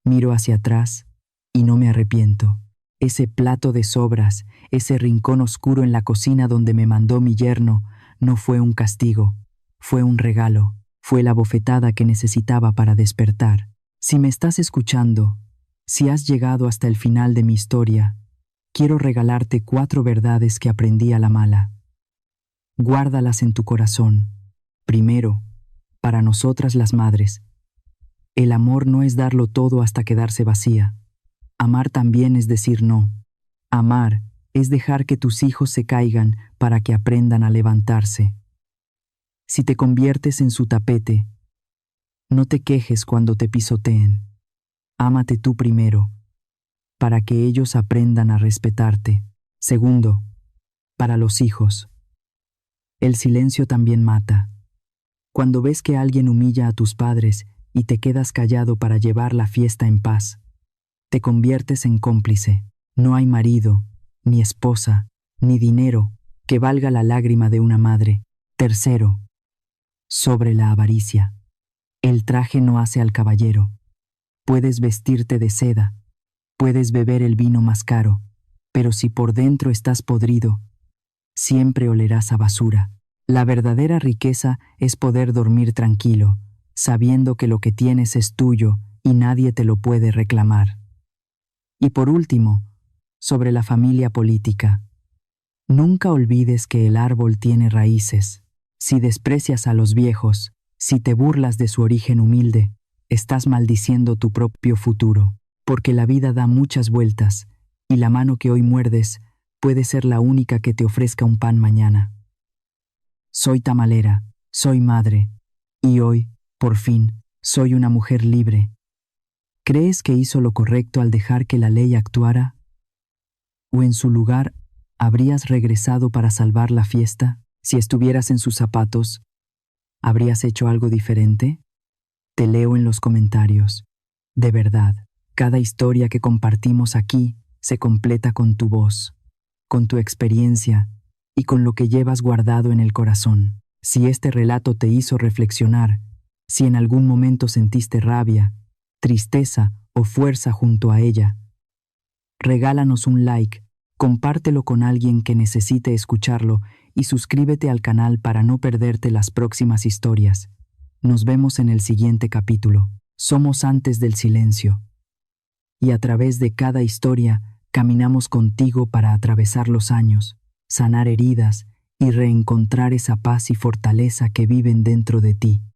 Miro hacia atrás y no me arrepiento. Ese plato de sobras, ese rincón oscuro en la cocina donde me mandó mi yerno, no fue un castigo, fue un regalo, fue la bofetada que necesitaba para despertar. Si me estás escuchando, si has llegado hasta el final de mi historia, quiero regalarte 4 verdades que aprendí a la mala. Guárdalas en tu corazón. Primero, para nosotras las madres, el amor no es darlo todo hasta quedarse vacía. Amar también es decir no. Amar es dejar que tus hijos se caigan para que aprendan a levantarse. Si te conviertes en su tapete, no te quejes cuando te pisoteen. Ámate tú primero, para que ellos aprendan a respetarte. Segundo, para los hijos. El silencio también mata. Cuando ves que alguien humilla a tus padres y te quedas callado para llevar la fiesta en paz, te conviertes en cómplice. No hay marido, ni esposa, ni dinero que valga la lágrima de una madre. Tercero, sobre la avaricia. El traje no hace al caballero. Puedes vestirte de seda, puedes beber el vino más caro, pero si por dentro estás podrido, siempre olerás a basura. La verdadera riqueza es poder dormir tranquilo, sabiendo que lo que tienes es tuyo y nadie te lo puede reclamar. Y por último, sobre la familia política. Nunca olvides que el árbol tiene raíces. Si desprecias a los viejos, si te burlas de su origen humilde, estás maldiciendo tu propio futuro, porque la vida da muchas vueltas y la mano que hoy muerdes puede ser la única que te ofrezca un pan mañana. Soy tamalera, soy madre, y hoy, por fin, soy una mujer libre. ¿Crees que hizo lo correcto al dejar que la ley actuara? ¿O en su lugar habrías regresado para salvar la fiesta? Si estuvieras en sus zapatos, ¿habrías hecho algo diferente? Te leo en los comentarios. De verdad, cada historia que compartimos aquí se completa con tu voz, con tu experiencia y con lo que llevas guardado en el corazón. Si este relato te hizo reflexionar, si en algún momento sentiste rabia, tristeza o fuerza junto a ella, regálanos un like, compártelo con alguien que necesite escucharlo y suscríbete al canal para no perderte las próximas historias. Nos vemos en el siguiente capítulo. Somos Antes del Silencio. Y a través de cada historia, caminamos contigo para atravesar los años, sanar heridas y reencontrar esa paz y fortaleza que viven dentro de ti.